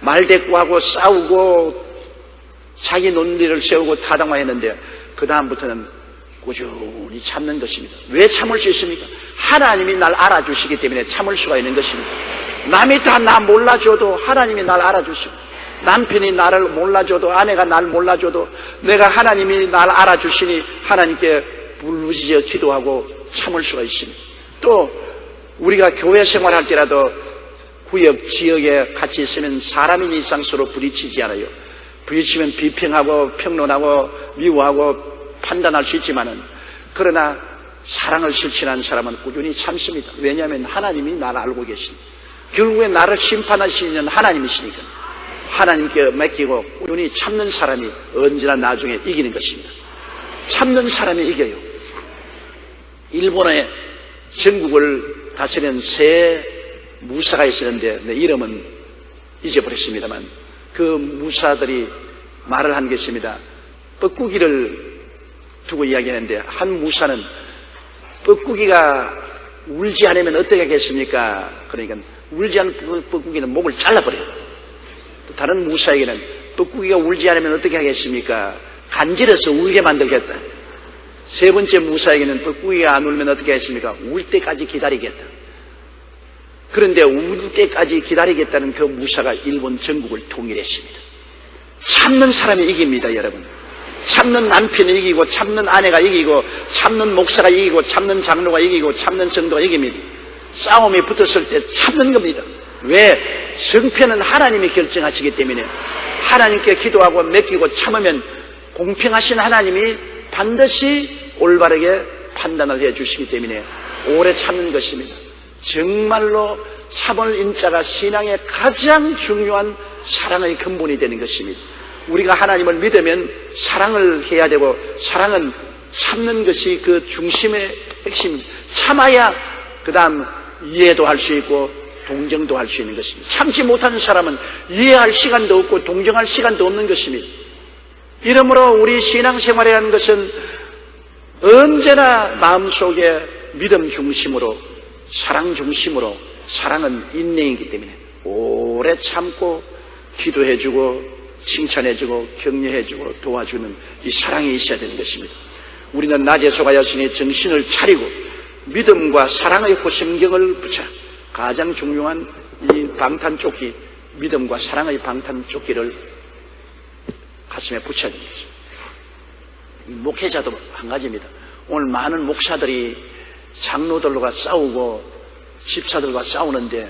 말대꾸하고 싸우고 자기 논리를 세우고 타당화했는데 그 다음부터는 꾸준히 참는 것입니다. 왜 참을 수 있습니까? 하나님이 날 알아주시기 때문에 참을 수가 있는 것입니다. 남이 다 나 몰라줘도 하나님이 날 알아주시고, 남편이 나를 몰라줘도, 아내가 날 몰라줘도 내가 하나님이 날 알아주시니 하나님께 부르짖어 기도하고 참을 수가 있습니다. 또 우리가 교회 생활할 때라도 구역, 지역에 같이 있으면 사람인 이상 서로 부딪히지 않아요. 부딪히면 비평하고 평론하고 미워하고 판단할 수 있지만은, 그러나 사랑을 실천하는 사람은 꾸준히 참습니다. 왜냐하면 하나님이 나를 알고 계십니다. 결국에 나를 심판하시는 하나님이시니까 하나님께 맡기고 꾸준히 참는 사람이 언제나 나중에 이기는 것입니다. 참는 사람이 이겨요. 일본의 전국을 다스리는 새 무사가 있었는데 내 이름은 잊어버렸습니다만 그 무사들이 말을 한 게 있습니다. 뻐꾸기를 두고 이야기하는데 한 무사는 뻐꾸기가 울지 않으면 어떻게 하겠습니까? 그러니까 울지 않은 뻐꾸기는 목을 잘라버려요. 또 다른 무사에게는 뻐꾸기가 울지 않으면 어떻게 하겠습니까? 간지러서 울게 만들겠다. 세 번째 무사에게는 뻐꾸기가 안 울면 어떻게 하겠습니까? 울 때까지 기다리겠다. 그런데 울 때까지 기다리겠다는 그 무사가 일본 전국을 통일했습니다. 참는 사람이 이깁니다, 여러분. 참는 남편이 이기고, 참는 아내가 이기고, 참는 목사가 이기고, 참는 장로가 이기고, 참는 성도가 이깁니다. 싸움이 붙었을 때 참는 겁니다. 왜? 성패는 하나님이 결정하시기 때문에 하나님께 기도하고 맡기고 참으면 공평하신 하나님이 반드시 올바르게 판단을 해주시기 때문에 오래 참는 것입니다. 정말로 참을 인자가 신앙의 가장 중요한 사랑의 근본이 되는 것입니다. 우리가 하나님을 믿으면 사랑을 해야 되고, 사랑은 참는 것이 그 중심의 핵심입니다. 참아야 그 다음 이해도 할 수 있고 동정도 할 수 있는 것입니다. 참지 못하는 사람은 이해할 시간도 없고 동정할 시간도 없는 것입니다. 이러므로 우리 신앙생활이라는 것은 언제나 마음속에 믿음 중심으로, 사랑 중심으로, 사랑은 인내이기 때문에 오래 참고 기도해주고 칭찬해주고 격려해주고 도와주는 이 사랑이 있어야 되는 것입니다. 우리는 낮에 속하였으니 정신을 차리고 믿음과 사랑의 고심경을 붙여, 가장 중요한 이 방탄조끼, 믿음과 사랑의 방탄조끼를 가슴에 붙여야 되는 것입니다. 이 목회자도 한 가지입니다. 오늘 많은 목사들이 장로들과 싸우고 집사들과 싸우는데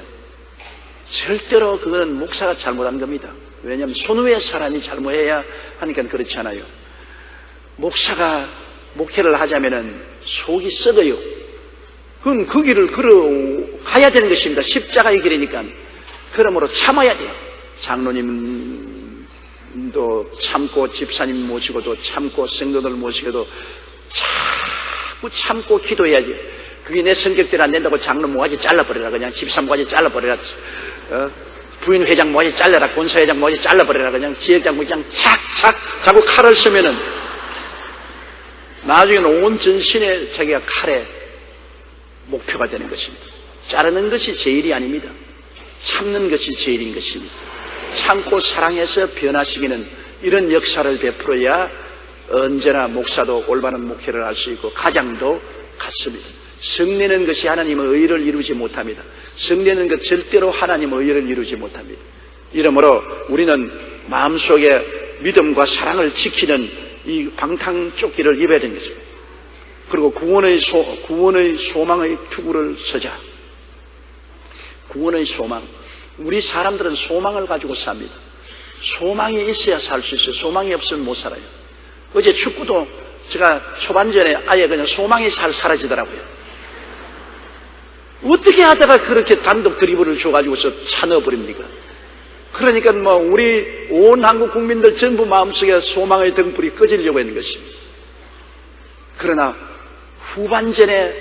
절대로 그거는 목사가 잘못한 겁니다. 왜냐하면 손 위에 사람이 잘못해야 하니까 그렇지 않아요. 목사가 목회를 하자면은 속이 썩어요. 그럼 그 길을 걸어가야 되는 것입니다. 십자가의 길이니까. 그러므로 참아야 돼요. 장로님도 참고, 집사님 모시고도 참고, 성도들 모시고도 자꾸 참고 기도해야지. 그게 내 성격대로 안 된다고 장로 모가지 잘라버려라. 그냥 집사 모가지 잘라버려라. 부인 회장 모가지 잘라라. 권사 회장 모가지 잘라버려라. 그냥 지역장 그냥 착착 자꾸 칼을 쓰면은 나중에는 온 전신에 자기가 칼에 목표가 되는 것입니다. 자르는 것이 제일이 아닙니다. 참는 것이 제일인 것입니다. 참고 사랑해서 변화시키는 이런 역사를 베풀어야 언제나 목사도 올바른 목회를 할 수 있고 가장도 같습니다. 성내는 것이 하나님의 의를 이루지 못합니다. 성내는 것 절대로 하나님의 의를 이루지 못합니다. 이러므로 우리는 마음속에 믿음과 사랑을 지키는 이 방탕조끼를 입어야 되는 거죠. 그리고 구원의 소망의 투구를 서자. 구원의 소망. 우리 사람들은 소망을 가지고 삽니다. 소망이 있어야 살 수 있어요. 소망이 없으면 못 살아요. 어제 축구도 제가 초반전에 아예 그냥 소망이 사라지더라고요. 어떻게 하다가 그렇게 단독 드리블을 줘가지고서 차 넣어버립니까? 그러니까 우리 온 한국 국민들 전부 마음속에 소망의 등불이 꺼지려고 했는 것입니다. 그러나 후반전에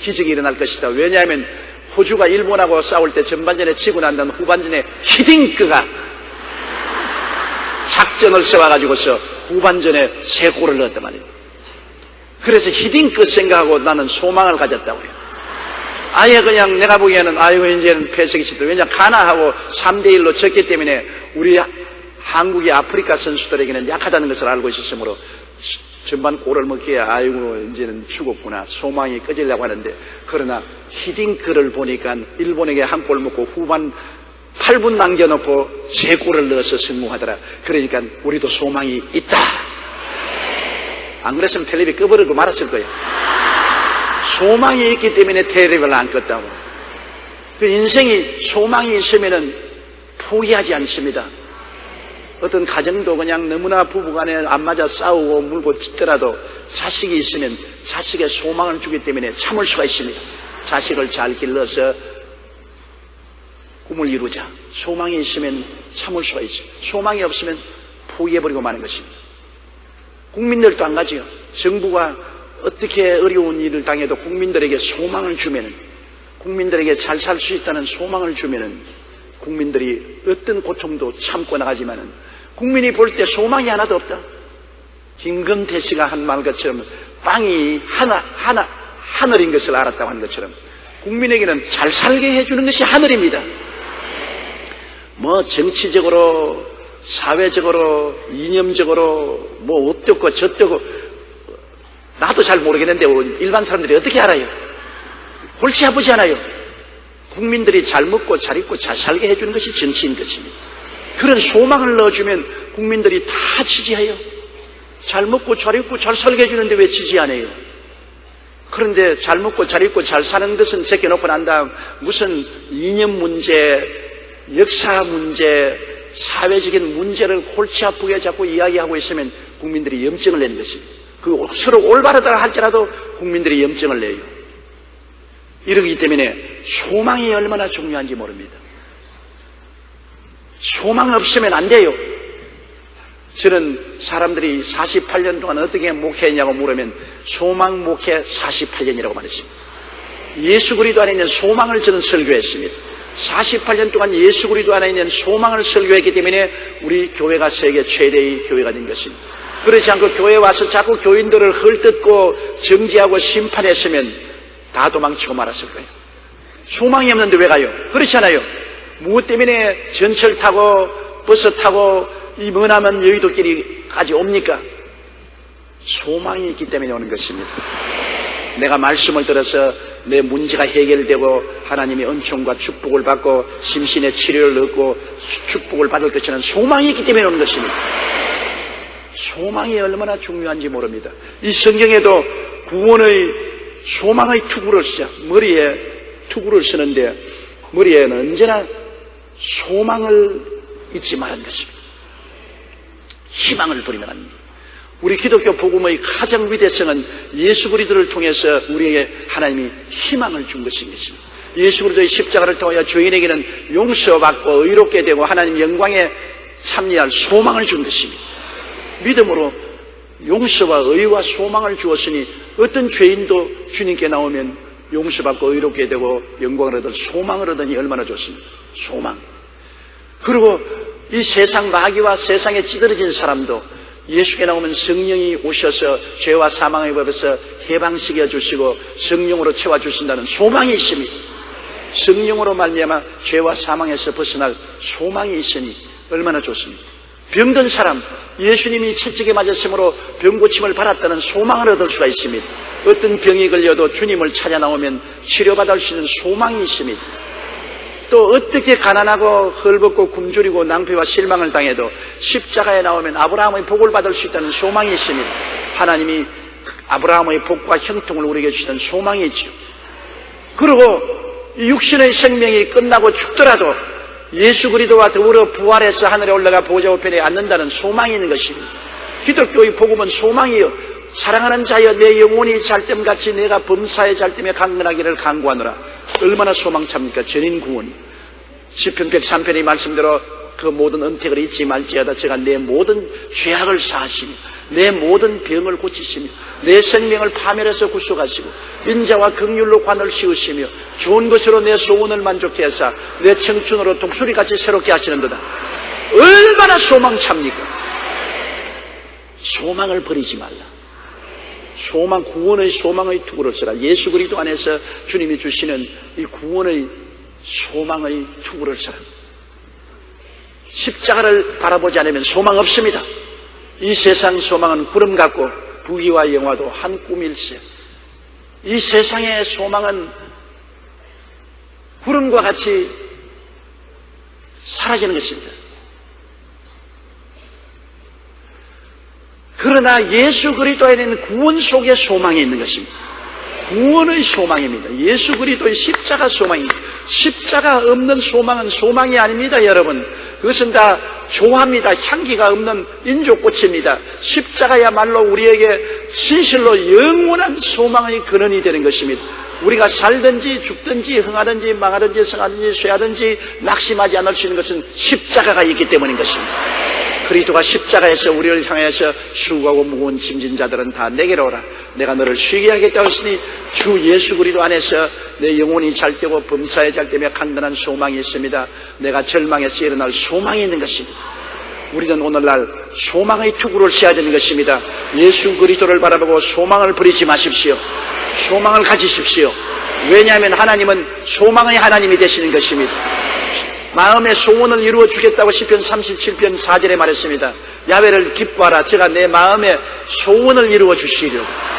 기적이 일어날 것이다. 왜냐하면 호주가 일본하고 싸울 때 전반전에 지고 난 다음 후반전에 히딩크가 작전을 세워가지고서 후반전에 3골을 넣었단 말이에요. 그래서 히딩크 생각하고 나는 소망을 가졌다고요. 아예 그냥 내가 보기에는 아이고 이제는 패색이 싫다. 왜냐하면 가나하고 3대1로 졌기 때문에 우리 한국이 아프리카 선수들에게는 약하다는 것을 알고 있었으므로 전반 골을 먹기에 아이고 이제는 죽었구나 소망이 꺼지려고 하는데, 그러나 히딩크를 보니까 일본에게 한 골 먹고 후반 8분 남겨놓고 3골을 넣어서 성공하더라. 그러니까 우리도 소망이 있다. 안 그랬으면 텔레비 꺼버리고 말았을 거예요. 소망이 있기 때문에 텔레비를 안 껐다고. 그 인생이 소망이 있으면은 포기하지 않습니다. 어떤 가정도 그냥 너무나 부부간에 안 맞아 싸우고 물고 찢더라도 자식이 있으면 자식의 소망을 주기 때문에 참을 수가 있습니다. 자식을 잘 길러서 꿈을 이루자. 소망이 있으면 참을 수가 있어요. 소망이 없으면 포기해버리고 마는 것입니다. 국민들도 안 가지요. 정부가 어떻게 어려운 일을 당해도 국민들에게 소망을 주면은, 국민들에게 잘 살 수 있다는 소망을 주면은 국민들이 어떤 고통도 참고 나가지만은 국민이 볼 때 소망이 하나도 없다. 김금태 씨가 한 말 것처럼 빵이 하늘인 것을 알았다고 하는 것처럼 국민에게는 잘 살게 해주는 것이 하늘입니다. 정치적으로 사회적으로 이념적으로 어떻고 저떻고 나도 잘 모르겠는데 일반 사람들이 어떻게 알아요? 골치 아프지 않아요? 국민들이 잘 먹고 잘 입고 잘 살게 해주는 것이 정치인 것입니다. 그런 소망을 넣어주면 국민들이 다 지지해요. 잘 먹고 잘 입고 잘 살게 해주는데 왜 지지 안 해요? 그런데 잘 먹고 잘 입고 잘 사는 것은 제껴놓고 난 다음 무슨 이념 문제, 역사 문제, 사회적인 문제를 골치 아프게 자꾸 이야기하고 있으면 국민들이 염증을 내는 것입니다. 그 서로 올바르다 할지라도 국민들이 염증을 내요. 이러기 때문에 소망이 얼마나 중요한지 모릅니다. 소망 없으면 안 돼요. 저는 사람들이 48년 동안 어떻게 목회했냐고 물으면 소망 목회 48년이라고 말했습니다. 예수 그리스도 안에 있는 소망을 저는 설교했습니다. 48년 동안 예수 그리스도 안에 있는 소망을 설교했기 때문에 우리 교회가 세계 최대의 교회가 된 것입니다. 그렇지 않고 교회에 와서 자꾸 교인들을 헐뜯고 정지하고 심판했으면 다 도망치고 말았을 거예요. 소망이 없는데 왜 가요? 그렇지 않아요? 무엇 때문에 전철 타고 버스 타고 이 머나먼 여의도길이까지 옵니까? 소망이 있기 때문에 오는 것입니다. 내가 말씀을 들어서 내 문제가 해결되고 하나님의 은총과 축복을 받고 심신의 치료를 얻고 축복을 받을 것이라는 소망이 있기 때문에 오는 것입니다. 소망이 얼마나 중요한지 모릅니다. 이 성경에도 구원의 소망의 투구를 쓰자. 머리에 투구를 쓰는데 머리에는 언제나 소망을 잊지 말라는 것입니다. 희망을 버리면 안 됩니다. 우리 기독교 복음의 가장 위대성은 예수 그리스도를 통해서 우리에게 하나님이 희망을 준 것인 것입니다. 예수 그리스도의 십자가를 통하여 죄인에게는 용서받고 의롭게 되고 하나님 영광에 참여할 소망을 준 것입니다. 믿음으로 용서와 의와 소망을 주었으니 어떤 죄인도 주님께 나오면 용서받고 의롭게 되고 영광을 얻을 소망을 얻으니 얼마나 좋습니까? 소망. 그리고 이 세상 마귀와 세상에 찌들어진 사람도 예수께 나오면 성령이 오셔서 죄와 사망의 법에서 해방시켜 주시고 성령으로 채워주신다는 소망이 있습니다. 성령으로 말미암아 죄와 사망에서 벗어날 소망이 있으니 얼마나 좋습니까? 병든 사람, 예수님이 채찍에 맞았으므로 병고침을 받았다는 소망을 얻을 수가 있습니다. 어떤 병이 걸려도 주님을 찾아 나오면 치료받을 수 있는 소망이 있습니다. 또 어떻게 가난하고 헐벗고 굶주리고 낭패와 실망을 당해도 십자가에 나오면 아브라함의 복을 받을 수 있다는 소망이 있습니다. 하나님이 아브라함의 복과 형통을 우리에게 주시는 소망이 있죠. 그리고 육신의 생명이 끝나고 죽더라도 예수 그리스도와 더불어 부활해서 하늘에 올라가 보좌 우편에 앉는다는 소망이 있는 것입니다. 기독교의 복음은 소망이요. 사랑하는 자여 내 영혼이 잘됨같이 내가 범사에 잘됨에 강건하기를 간구하노라. 얼마나 소망찹니까? 전인 구원. 시편 103편의 말씀대로 그 모든 은택을 잊지 말지어다 제가 내 모든 죄악을 사하시며 내 모든 병을 고치시며 내 생명을 파멸해서 구속하시고 인자와 긍휼로 관을 씌우시며 좋은 것으로 내 소원을 만족케 하사 내 청춘으로 독수리같이 새롭게 하시는도다. 얼마나 소망찹니까? 소망을 버리지 말라. 소망, 구원의 소망의 투구를 써라. 예수 그리스도 안에서 주님이 주시는 이 구원의 소망의 투구를 써라. 십자가를 바라보지 않으면 소망 없습니다. 이 세상 소망은 구름 같고 부귀와 영화도 한 꿈일세. 이 세상의 소망은 구름과 같이 사라지는 것입니다. 그러나 예수 그리스도에는 구원 속에 소망이 있는 것입니다. 구원의 소망입니다. 예수 그리스도의 십자가 소망입니다. 십자가 없는 소망은 소망이 아닙니다, 여러분. 그것은 다 조합니다. 향기가 없는 인조꽃입니다. 십자가야말로 우리에게 진실로 영원한 소망의 근원이 되는 것입니다. 우리가 살든지 죽든지 흥하든지 망하든지 성하든지 쇠하든지 낙심하지 않을 수 있는 것은 십자가가 있기 때문인 것입니다. 그리스도가 십자가에서 우리를 향해서 수고하고 무거운 짐진 자들은 다 내게로 오라. 내가 너를 쉬게 하겠다고 했으니 주 예수 그리스도 안에서 내 영혼이 잘되고 범사에 잘되며 강건한 소망이 있습니다. 내가 절망에서 일어날 소망이 있는 것입니다. 우리는 오늘날 소망의 투구를 써야 되는 것입니다. 예수 그리스도를 바라보고 소망을 버리지 마십시오. 소망을 가지십시오. 왜냐하면 하나님은 소망의 하나님이 되시는 것입니다. 마음의 소원을 이루어 주겠다고 시편 37편 4절에 말했습니다. 야훼를 기뻐하라. 제가 내 마음의 소원을 이루어 주시리로다.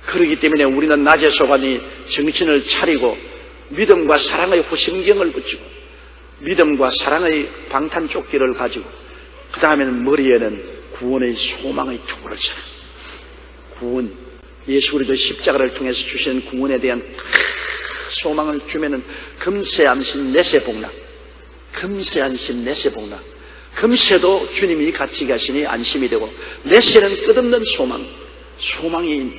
그렇기 때문에 우리는 낮에 소관이 정신을 차리고 믿음과 사랑의 호심경을 붙이고 믿음과 사랑의 방탄조끼를 가지고 그 다음에는 머리에는 구원의 소망의 투구를 써라. 구원, 예수 그리스도의 십자가를 통해서 주시는 구원에 대한 소망을 주면은 금세 안심 내세 복락. 금세 안심 내세 복락. 금세도 주님이 같이 가시니 안심이 되고 내세는 끝없는 소망. 소망이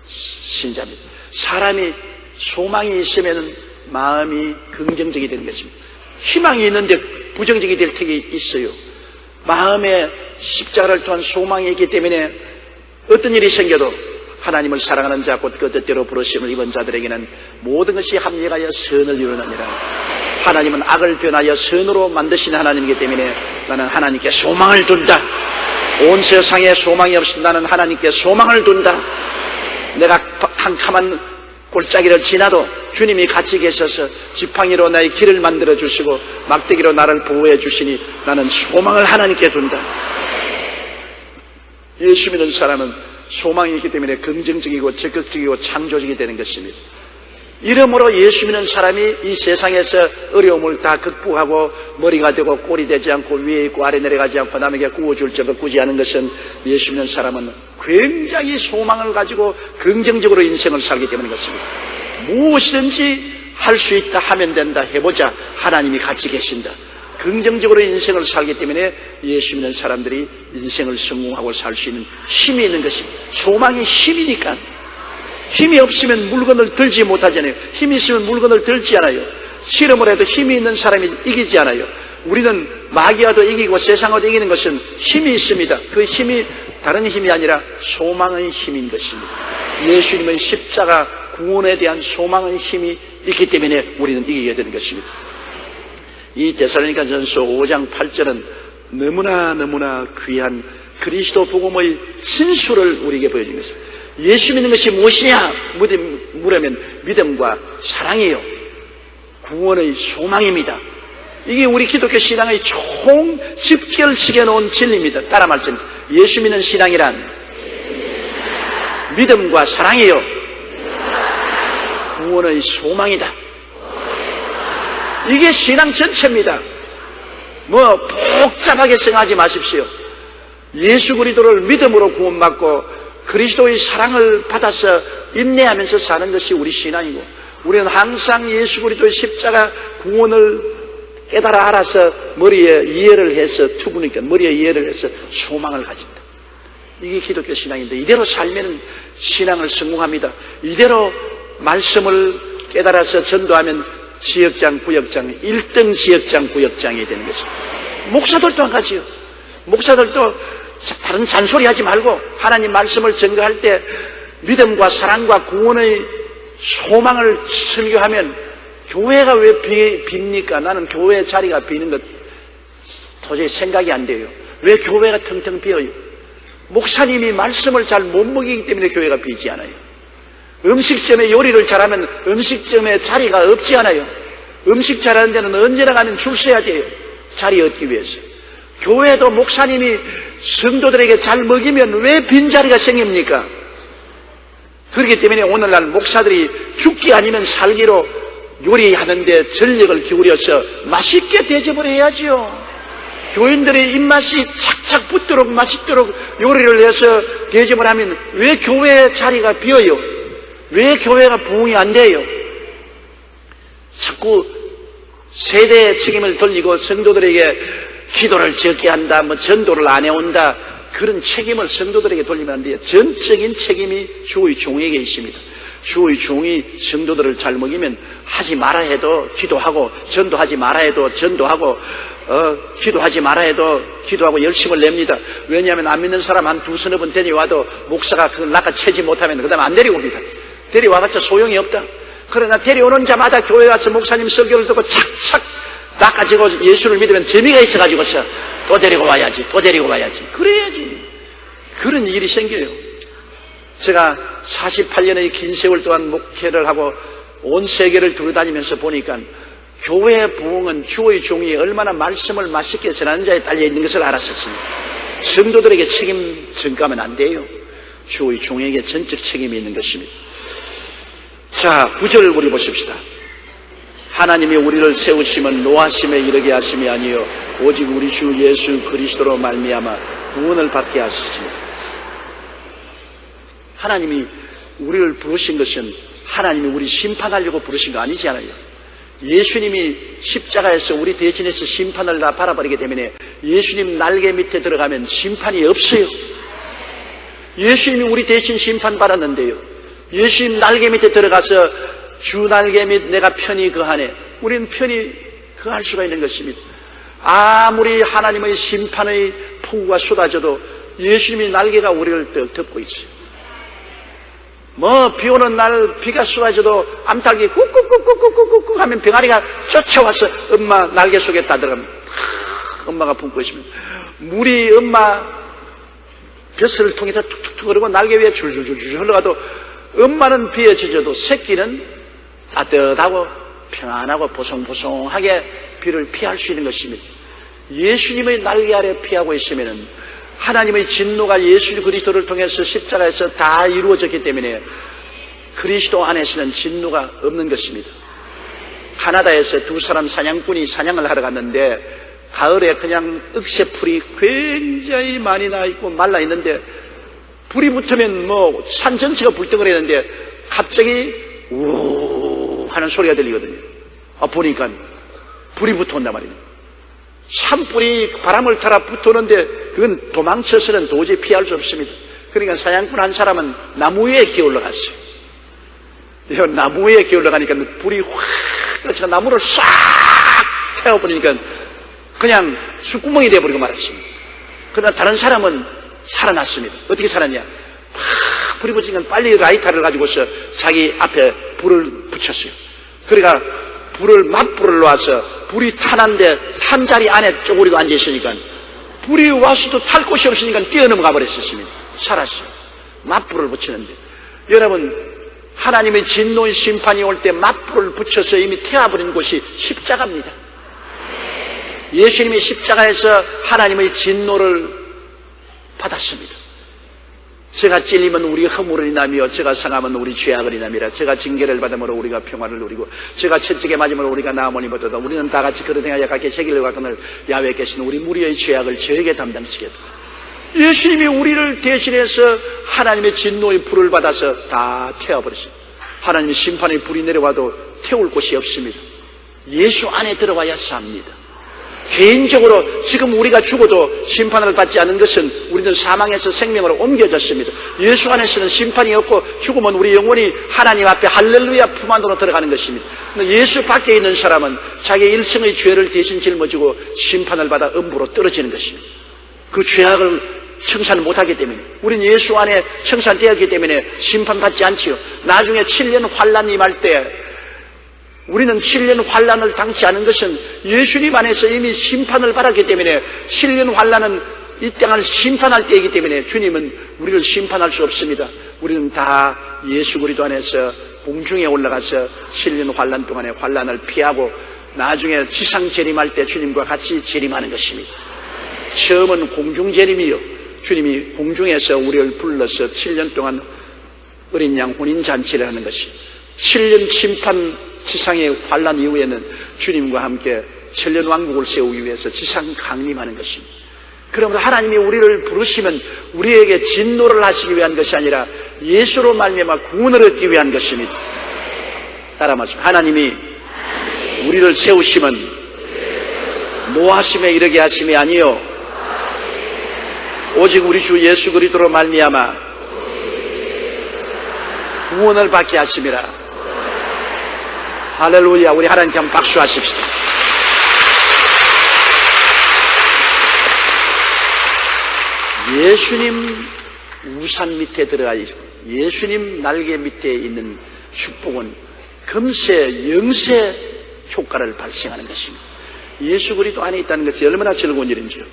신자입니다. 사람이 소망이 있으면 마음이 긍정적이 되는 것입니다. 희망이 있는데 부정적이 될 때가 있어요. 마음에 십자가를 통한 소망이 있기 때문에 어떤 일이 생겨도 하나님을 사랑하는 자 곧 그 뜻대로 부르심을 입은 자들에게는 모든 것이 합력하여 선을 이루느니라. 하나님은 악을 변하여 선으로 만드시는 하나님이기 때문에 나는 하나님께 소망을 둔다. 온 세상에 소망이 없이 나는 하나님께 소망을 둔다. 내가 캄캄한 골짜기를 지나도 주님이 같이 계셔서 지팡이로 나의 길을 만들어 주시고 막대기로 나를 보호해 주시니 나는 소망을 하나님께 둔다. 예수 믿는 사람은 소망이 있기 때문에 긍정적이고 적극적이고 창조적이 되는 것입니다. 이러므로 예수 믿는 사람이 이 세상에서 어려움을 다 극복하고 머리가 되고 꼴이 되지 않고 위에 있고 아래 내려가지 않고 남에게 구워줄 적을 꾸지 않은 것은 예수 믿는 사람은 굉장히 소망을 가지고 긍정적으로 인생을 살기 때문인 것입니다. 무엇이든지 할 수 있다, 하면 된다, 해보자. 하나님이 같이 계신다. 긍정적으로 인생을 살기 때문에 예수 믿는 사람들이 인생을 성공하고 살 수 있는 힘이 있는 것입니다. 소망이 힘이니까. 힘이 없으면 물건을 들지 못하잖아요. 힘이 있으면 물건을 들지 않아요. 실험을 해도 힘이 있는 사람이 이기지 않아요. 우리는 마귀와도 이기고 세상과도 이기는 것은 힘이 있습니다. 그 힘이 다른 힘이 아니라 소망의 힘인 것입니다. 예수님은 십자가 구원에 대한 소망의 힘이 있기 때문에 우리는 이기게 되는 것입니다. 이 데살로니가전서 5장 8절은 너무나 귀한 그리스도 복음의 진수를 우리에게 보여준 것입니다. 예수 믿는 것이 무엇이냐 물으면 믿음과 사랑이요, 구원의 소망입니다. 이게 우리 기독교 신앙의 총 집결식에 놓은 진리입니다. 따라 말씀드립니다. 예수 믿는 신앙이란 믿음과 사랑이요, 구원의 소망이다. 이게 신앙 전체입니다. 뭐 복잡하게 생각하지 마십시오. 예수 그리스도를 믿음으로 구원받고 그리스도의 사랑을 받아서 인내하면서 사는 것이 우리 신앙이고, 우리는 항상 예수 그리스도의 십자가 구원을 깨달아 알아서 머리에 이해를 해서, 투부니까 머리에 이해를 해서 소망을 가진다. 이게 기독교 신앙인데, 이대로 살면 신앙을 성공합니다. 이대로 말씀을 깨달아서 전도하면 지역장, 구역장, 1등 지역장, 구역장이 되는 것입니다. 목사들도 한 가지요. 목사들도 다른 잔소리 하지 말고 하나님 말씀을 전가할 때 믿음과 사랑과 구원의 소망을 설교하면 교회가 왜 빕니까? 나는 교회 자리가 비는 것 도저히 생각이 안 돼요. 왜 교회가 텅텅 비어요? 목사님이 말씀을 잘 못 먹이기 때문에 교회가 비지 않아요. 음식점에 요리를 잘하면 음식점에 자리가 없지 않아요. 음식 잘하는 데는 언제나 가면 줄 서야 돼요. 자리 얻기 위해서. 교회도 목사님이 성도들에게 잘 먹이면 왜 빈자리가 생깁니까? 그렇기 때문에 오늘날 목사들이 죽기 아니면 살기로 요리하는데 전력을 기울여서 맛있게 대접을 해야지요. 교인들의 입맛이 착착 붙도록 맛있도록 요리를 해서 대접을 하면 왜 교회 자리가 비어요? 왜 교회가 부흥이 안 돼요? 자꾸 세대의 책임을 돌리고 성도들에게 기도를 적게 한다, 뭐 전도를 안 해온다, 그런 책임을 성도들에게 돌리면 안 돼요. 전적인 책임이 주의 종에게 있습니다. 주의 종이 성도들을 잘 먹이면 하지 마라 해도 기도하고, 전도하지 마라 해도 전도하고, 기도하지 마라 해도 기도하고 열심을 냅니다. 왜냐하면 안 믿는 사람 한 두서너 번 데려와도 목사가 그걸 낚아채지 못하면 그 다음에 안 데려옵니다. 데려와봤자 소용이 없다. 그러나 데려오는 자마다 교회 와서 목사님 설교를 듣고 착착 낚아지고 예수를 믿으면 재미가 있어가지고서 또 데리고 와야지, 또 데리고 와야지. 그래야지. 그런 일이 생겨요. 제가 48년의 긴 세월 동안 목회를 하고 온 세계를 돌아다니면서 보니까 교회의 부흥은 주의 종이 얼마나 말씀을 맛있게 전하는 자에 딸려 있는 것을 알았었습니다. 성도들에게 책임 전가하면 안 돼요. 주의 종에게 전적 책임이 있는 것입니다. 자, 9절 우리 보십시다. 하나님이 우리를 세우시면 노하심에 이르게 하심이 아니요 오직 우리 주 예수 그리스도로 말미암아 구원을 받게 하셨습니다. 하나님이 우리를 부르신 것은 하나님이 우리 심판하려고 부르신 거 아니지 않아요. 예수님이 십자가에서 우리 대신해서 심판을 다 바라버리기 때문에 예수님 날개 밑에 들어가면 심판이 없어요. 예수님이 우리 대신 심판받았는데요, 예수님 날개 밑에 들어가서 주 날개 밑 내가 편히 거하네, 우리는 편히 거할 수가 있는 것입니다. 아무리 하나님의 심판의 폭우가 쏟아져도 예수님의 날개가 우리를 덮고 있어요. 뭐 비 오는 날 비가 쏟아져도 암탉이 꾹꾹꾹꾹꾹꾹꾹 하면 병아리가 쫓아와서 엄마 날개 속에 따들어가면 엄마가 품고 있습니다. 물이 엄마 벼슬을 통해서 툭툭툭 흐르고 날개 위에 줄줄줄줄 흘러가도 엄마는 비에 젖어도 새끼는 따뜻하고 평안하고 보송보송하게 비를 피할 수 있는 것입니다. 예수님의 날개 아래 피하고 있으면 하나님의 진노가 예수 그리스도를 통해서 십자가에서 다 이루어졌기 때문에 그리스도 안에서는 진노가 없는 것입니다. 카나다에서 두 사람 사냥꾼이 사냥을 하러 갔는데 가을에 그냥 억새풀이 굉장히 많이 나 있고 말라 있는데 불이 붙으면 뭐 산 전체가 불덩어리였는데 갑자기 우 하는 소리가 들리거든요. 보니까 불이 붙어온단 말이에요. 산불이 바람을 타라 붙어오는데 그건 도망쳐서는 도저히 피할 수 없습니다. 그러니까 사냥꾼 한 사람은 나무 위에 기어 올라갔어요. 나무 위에 기어 올라가니까 불이 확, 제가 나무를 싹 태워버리니까 그냥 숯구멍이 되어버리고 말았습니다. 그러나 다른 사람은 살아났습니다. 어떻게 살았냐? 확 불이 붙으니까 빨리 라이터를 가지고서 자기 앞에 불을 붙였어요. 그러니까 맞불을 놓아서 불이 타는데 탄 자리 안에 쪼그리고 앉아있으니까 불이 와서도 탈 곳이 없으니까 뛰어넘어가 버렸습니다. 살았어요. 맞불을 붙이는데 여러분, 하나님의 진노의 심판이 올 때 맞불을 붙여서 이미 태워버린 곳이 십자가입니다. 예수님이 십자가에서 하나님의 진노를 받았습니다. 제가 찔리면 우리 허물을 인하며 제가 상하면 우리 죄악을 인하미라. 제가 징계를 받음으로 우리가 평화를 누리고 제가 채찍에 맞음으로 우리가 나음을 입었도다. 우리는 다 같이 그릇 행하여 각기 제길로 가거늘 야외에 계신 우리 무리의 죄악을 저에게 담당시켰다. 예수님이 우리를 대신해서 하나님의 진노의 불을 받아서 다 태워버렸습니다. 하나님의 심판의 불이 내려와도 태울 곳이 없습니다. 예수 안에 들어와야 삽니다. 개인적으로 지금 우리가 죽어도 심판을 받지 않은 것은 우리는 사망에서 생명으로 옮겨졌습니다. 예수 안에서는 심판이 없고 죽으면 우리 영혼이 하나님 앞에 할렐루야 품 안으로 들어가는 것입니다. 예수 밖에 있는 사람은 자기 일생의 죄를 대신 짊어지고 심판을 받아 음부로 떨어지는 것입니다. 그 죄악을 청산을 못하기 때문에 우리는 예수 안에 청산되었기 때문에 심판받지 않지요. 나중에 7년 환란이 임할 때 우리는 7년 환란을 당치 않은 것은 예수님 안에서 이미 심판을 받았기 때문에 7년 환란은 이 땅을 심판할 때이기 때문에 주님은 우리를 심판할 수 없습니다. 우리는 다 예수 그리스도 안에서 공중에 올라가서 7년 환란 동안에 환란을 피하고 나중에 지상 재림할 때 주님과 같이 재림하는 것입니다. 처음은 공중 재림이요, 주님이 공중에서 우리를 불러서 7년 동안 어린 양 혼인잔치를 하는 것이 7년 심판 지상의 환란 이후에는 주님과 함께 천년 왕국을 세우기 위해서 지상 강림하는 것입니다. 그러므로 하나님이 우리를 부르시면 우리에게 진노를 하시기 위한 것이 아니라 예수로 말미암아 구원을 얻기 위한 것입니다. 따라 말씀. 하나님이 우리를 세우시면 노하심에 이르게 하심이 아니요 오직 우리 주 예수 그리스도로 말미암아 구원을 받게 하심이라. 할렐루야. 우리 하나님께 한번 박수하십시다. 예수님 우산 밑에 들어가 있고 예수님 날개 밑에 있는 축복은 금세 영세 효과를 발생하는 것입니다. 예수 그리스도 안에 있다는 것이 얼마나 즐거운 일인지요.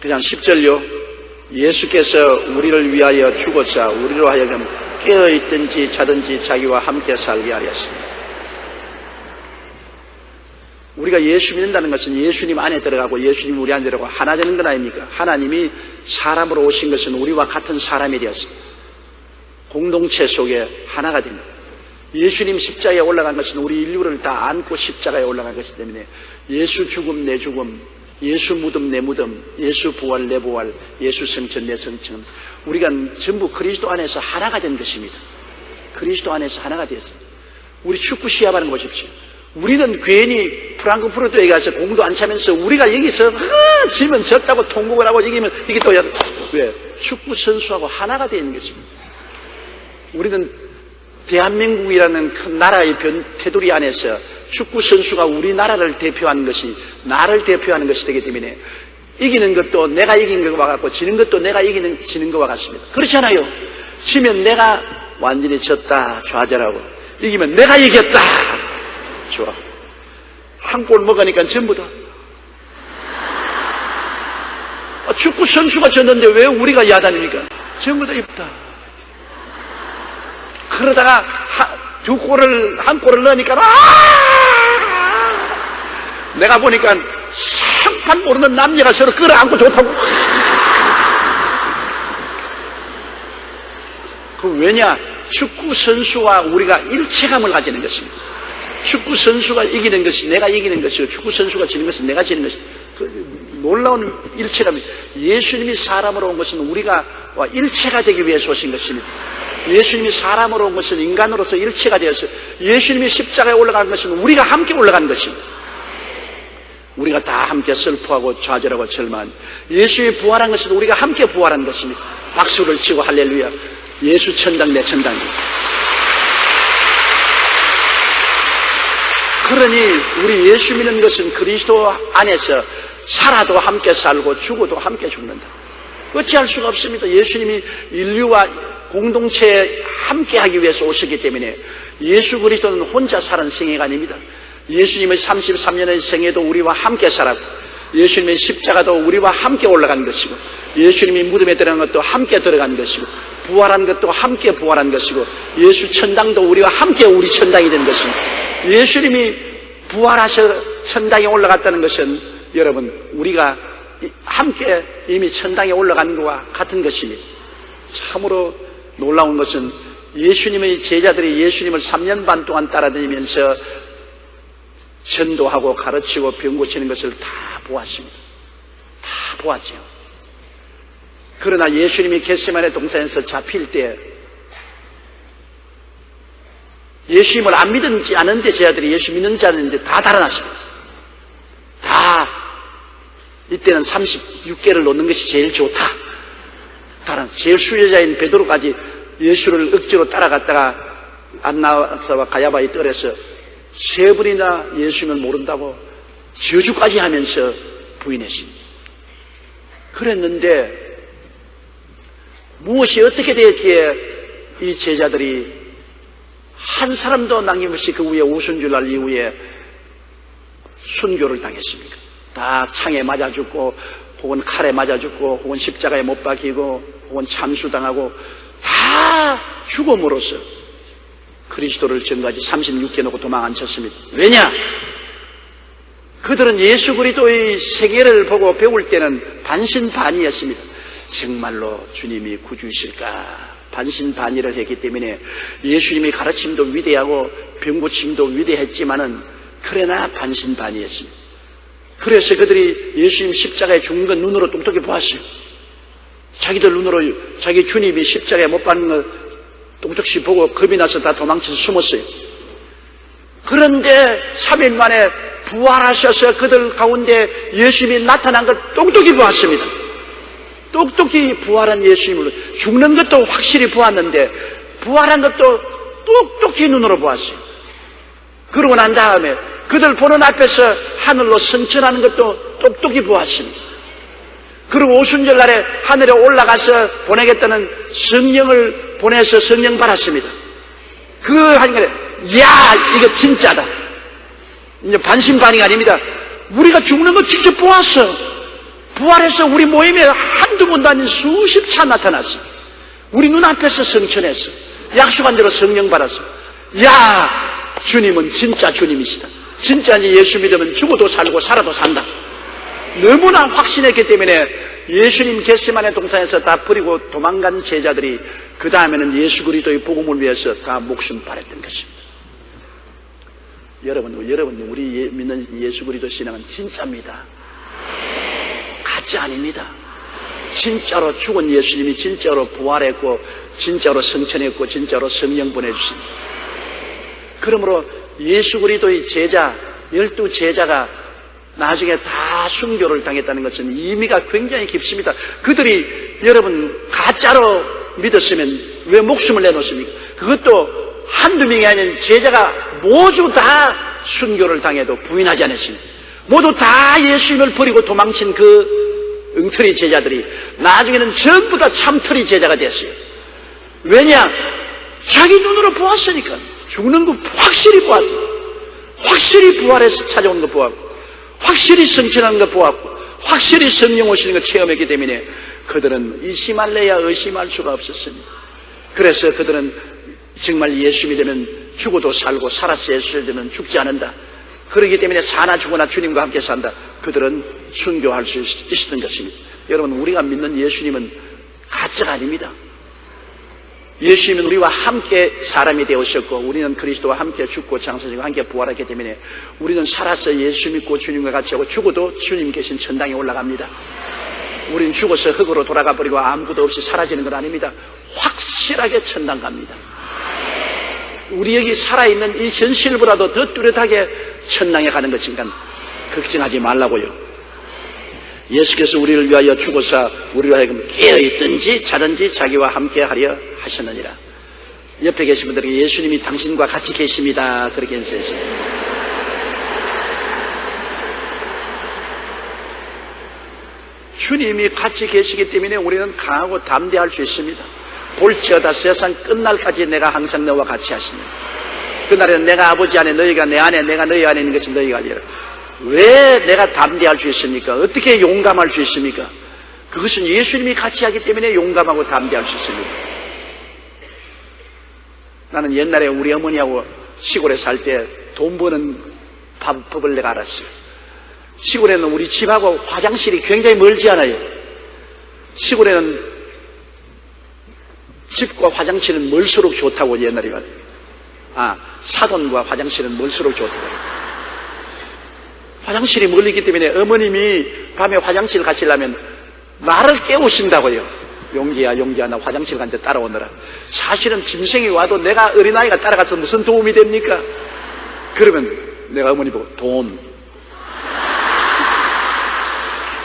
그냥 10절요. 예수께서 우리를 위하여 죽었자 우리로 하여금 깨어있든지 자든지 자기와 함께 살게 하렸습니다. 우리가 예수 믿는다는 것은 예수님 안에 들어가고 예수님 우리 안에 들어가고 하나 되는 건 아닙니까? 하나님이 사람으로 오신 것은 우리와 같은 사람이 되었습니다. 공동체 속에 하나가 됩니다. 예수님 십자가에 올라간 것은 우리 인류를 다 안고 십자가에 올라간 것이기 때문에 예수 죽음 내 죽음, 예수 무덤 내 무덤, 예수 부활 내 부활, 예수 성천 내 성천, 우리가 전부 그리스도 안에서 하나가 된 것입니다. 그리스도 안에서 하나가 되었습니다. 우리 축구 시합하는 거 보십시오. 우리는 괜히 프랑크푸르트에 가서 공도 안 차면서 우리가 여기서 지면 졌다고 통곡을 하고 이기면 이게 또 왜? 축구 선수하고 하나가 되어 있는 것입니다. 우리는 대한민국이라는 큰 나라의 테두리 안에서 축구 선수가 우리나라를 대표하는 것이 나를 대표하는 것이 되기 때문에 이기는 것도 내가 이긴 것과 같고 지는 것도 내가 지는 것과 같습니다. 그렇지 않아요? 지면 내가 완전히 졌다 좌절하고 이기면 내가 이겼다 좋아. 한 골 먹으니까 전부 다 축구 선수가 졌는데 왜 우리가 야단입니까? 전부 다 이쁘다. 그러다가 한 골을 넣으니까 내가 보니까 상판 모르는 남녀가 서로 끌어안고 좋다고. 그 왜냐? 축구 선수와 우리가 일체감을 가지는 것입니다. 축구 선수가 이기는 것이 내가 이기는 것이고 축구 선수가 지는 것은 내가 지는 것이 놀라운 일체감이. 예수님이 사람으로 온 것은 우리가 일체가 되기 위해서 오신 것입니다. 예수님이 사람으로 온 것은 인간으로서 일체가 되어서 예수님이 십자가에 올라간 것은 우리가 함께 올라간 것입니다. 우리가 다 함께 슬퍼하고 좌절하고 절망한 예수님이 부활한 것은 우리가 함께 부활한 것입니다. 박수를 치고 할렐루야. 예수 천당 내 천당입니다. 그러니 우리 예수 믿는 것은 그리스도 안에서 살아도 함께 살고 죽어도 함께 죽는다. 어찌할 수가 없습니다. 예수님이 인류와 공동체에 함께하기 위해서 오셨기 때문에 예수 그리스도는 혼자 사는 생애가 아닙니다. 예수님의 33년의 생애도 우리와 함께 살았고 예수님의 십자가도 우리와 함께 올라간 것이고 예수님이 무덤에 들어간 것도 함께 들어간 것이고 부활한 것도 함께 부활한 것이고 예수 천당도 우리와 함께 우리 천당이 된 것입니다. 예수님이 부활하셔 천당에 올라갔다는 것은 여러분 우리가 함께 이미 천당에 올라간 것과 같은 것입니다. 참으로 놀라운 것은 예수님의 제자들이 예수님을 3년 반 동안 따라다니면서 전도하고 가르치고 병 고치는 것을 다 보았습니다. 다 보았죠. 그러나 예수님이 겟세마네 동산에서 잡힐 때 예수님을 안 믿은지 않은데 제자들이 예수 믿는지 않는지 다 달아났습니다. 다 이때는 36개를 놓는 것이 제일 좋다. 다른 제일 수혜자인 베드로까지 예수를 억지로 따라갔다가 안나사와 가야바의 뜰에서 3번이나 예수님을 모른다고 저주까지 하면서 부인했습니다. 그랬는데 무엇이 어떻게 되었기에 이 제자들이 한 사람도 남김없이 그 위에 오순절날 이후에 순교를 당했습니까? 다 창에 맞아 죽고 혹은 칼에 맞아 죽고 혹은 십자가에 못 박히고 혹은 참수당하고 다 죽음으로써 그리스도를 전까지 36개 놓고 도망 안 쳤습니다. 왜냐? 그들은 예수 그리스도의 세계를 보고 배울 때는 반신반의였습니다. 정말로 주님이 구주이실까? 반신반의를 했기 때문에 예수님의 가르침도 위대하고 병고침도 위대했지만은 그러나 반신반의했습니다. 그래서 그들이 예수님 십자가에 죽은 건 눈으로 똑똑히 보았어요. 자기들 눈으로 자기 주님이 십자가에 못 박는 걸 똑똑히 보고 겁이 나서 다 도망쳐서 숨었어요. 그런데 3일 만에 부활하셔서 그들 가운데 예수님이 나타난 걸 똑똑히 보았습니다. 똑똑히 부활한 예수님을 죽는 것도 확실히 보았는데 부활한 것도 똑똑히 눈으로 보았어요. 그러고 난 다음에 그들 보는 앞에서 하늘로 승천하는 것도 똑똑히 보았습니다. 그리고 오순절 날에 하늘에 올라가서 보내겠다는 성령을 보내서 성령 받았습니다. 그 하니까 야 이거 진짜다. 이제 반신반의가 아닙니다. 우리가 죽는 거 직접 보았어. 부활해서 우리 모임에 한두 번도 아닌 수십 차 나타났어. 우리 눈앞에서 성천했어. 약속한 대로 성령 받았어. 야 주님은 진짜 주님이시다. 진짜 예수 믿으면 죽어도 살고 살아도 산다. 너무나 확신했기 때문에 예수님 겟세마네 동산에서 다 버리고 도망간 제자들이 그 다음에는 예수 그리스도의 복음을 위해서 다 목숨 바랬던 것입니다. 여러분 우리 믿는 예수 그리스도 신앙은 진짜입니다. 가짜 아닙니다. 진짜로 죽은 예수님이 진짜로 부활했고 진짜로 성천했고 진짜로 성령 보내주십니다. 그러므로 예수 그리스도의 제자 12제자가 나중에 다 순교를 당했다는 것은 의미가 굉장히 깊습니다. 그들이 여러분 가짜로 믿었으면 왜 목숨을 내놓습니까? 그것도 한두 명이 아닌 제자가 모두 다 순교를 당해도 부인하지 않았습니다. 모두 다 예수님을 버리고 도망친 그 엉터리 제자들이 나중에는 전부 다 참터리 제자가 됐어요. 왜냐? 자기 눈으로 보았으니까. 죽는 거 확실히 보았어요. 확실히 부활해서 찾아온 거 보았고 확실히 성천하는 거 보았고 확실히 성령 오시는 거 체험했기 때문에 그들은 의심할래야 의심할 수가 없었습니다. 그래서 그들은 정말 예수 믿으면 죽어도 살고 살아서 예수 믿으면 죽지 않는다. 그렇기 때문에 사나 죽으나 주님과 함께 산다. 그들은 순교할 수 있었던 것입니다. 여러분 우리가 믿는 예수님은 가짜가 아닙니다. 예수님은 우리와 함께 사람이 되오셨고 우리는 그리스도와 함께 죽고 장사지고 함께 부활했기 때문에 우리는 살아서 예수 믿고 주님과 같이 하고 죽어도 주님 계신 천당에 올라갑니다. 우리는 죽어서 흙으로 돌아가 버리고 아무것도 없이 사라지는 건 아닙니다. 확실히 확실하게 천당 갑니다. 우리 여기 살아있는 이 현실보다도 더 뚜렷하게 천당에 가는 것이니까 걱정하지 말라고요. 예수께서 우리를 위하여 죽어서 우리로 하여금 깨어있든지 자든지 자기와 함께 하려 하셨느니라. 옆에 계신 분들에게 예수님이 당신과 같이 계십니다. 그렇게 인사하시죠. 주님이 같이 계시기 때문에 우리는 강하고 담대할 수 있습니다. 볼지어다 세상 끝날까지 내가 항상 너와 같이 하시니 그날에는 내가 아버지 안에 너희가 내 안에 내가 너희 안에 있는 것이 너희가 알리라. 왜 내가 담대할 수 있습니까? 어떻게 용감할 수 있습니까? 그것은 예수님이 같이 하기 때문에 용감하고 담대할 수 있습니다. 나는 옛날에 우리 어머니하고 시골에 살 때 돈 버는 방법을 내가 알았어요. 시골에는 우리 집하고 화장실이 굉장히 멀지 않아요. 시골에는 집과 화장실은 멀수록 좋다고 옛날에 말해요. 사돈과 화장실은 멀수록 좋다고. 화장실이 멀리기 때문에 어머님이 밤에 화장실 가시려면 나를 깨우신다고요. 용기야 나 화장실 간데 따라오느라. 사실은 짐승이 와도 내가 어린아이가 따라가서 무슨 도움이 됩니까? 그러면 내가 어머니 보고 돈.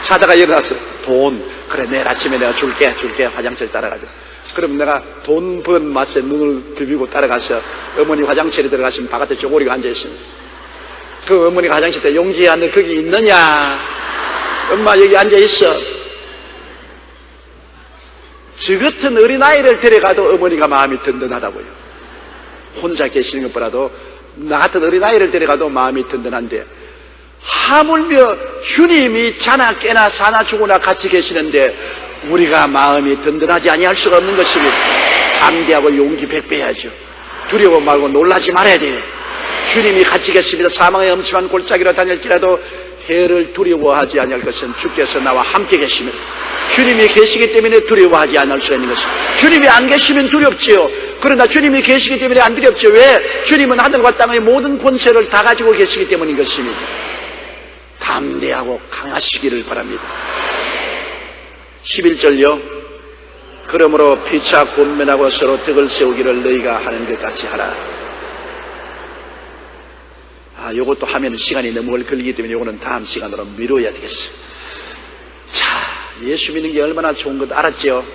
자다가 일어나서 돈. 그래 내일 아침에 내가 줄게 화장실 따라가자. 그럼 내가 돈 번 맛에 눈을 비비고 따라가서 어머니 화장실에 들어가시면 바깥에 쪼고리가 앉아있습니다. 그 어머니가 화장실 때 용기야 너 거기 있느냐? 엄마 여기 앉아있어. 저 같은 어린아이를 데려가도 어머니가 마음이 든든하다고요. 혼자 계시는 것보다도 나 같은 어린아이를 데려가도 마음이 든든한데 하물며 주님이 자나 깨나 사나 죽으나 같이 계시는데 우리가 마음이 든든하지 아니할 수가 없는 것입니다. 담대하고 용기 백배해야죠. 두려워 말고 놀라지 말아야 돼요. 주님이 같이 계십니다. 사망의 엄침한 골짜기로 다닐지라도 해를 두려워하지 아니할 것은 주께서 나와 함께 계십니다. 주님이 계시기 때문에 두려워하지 않을 수 있는 것입니다. 주님이 안 계시면 두렵지요. 그러나 주님이 계시기 때문에 안 두렵죠. 왜? 주님은 하늘과 땅의 모든 권세를 다 가지고 계시기 때문인 것입니다. 담대하고 강하시기를 바랍니다. 11절요. 그러므로 피차 권면하고 서로 덕을 세우기를 너희가 하는 것 같이 하라. 요것도 하면 시간이 너무 걸리기 때문에 요거는 다음 시간으로 미뤄야 되겠어요. 자, 예수 믿는 게 얼마나 좋은 것 알았죠?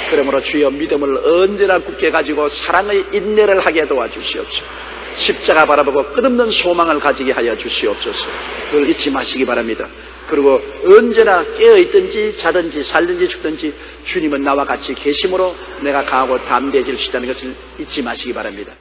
그러므로 주여 믿음을 언제나 굳게 가지고 사랑의 인내를 하게 도와주시옵소서. 십자가 바라보고 끝없는 소망을 가지게 하여 주시옵소서. 그걸 잊지 마시기 바랍니다. 그리고 언제나 깨어있든지 자든지 살든지 죽든지 주님은 나와 같이 계심으로 내가 강하고 담대해질 수 있다는 것을 잊지 마시기 바랍니다.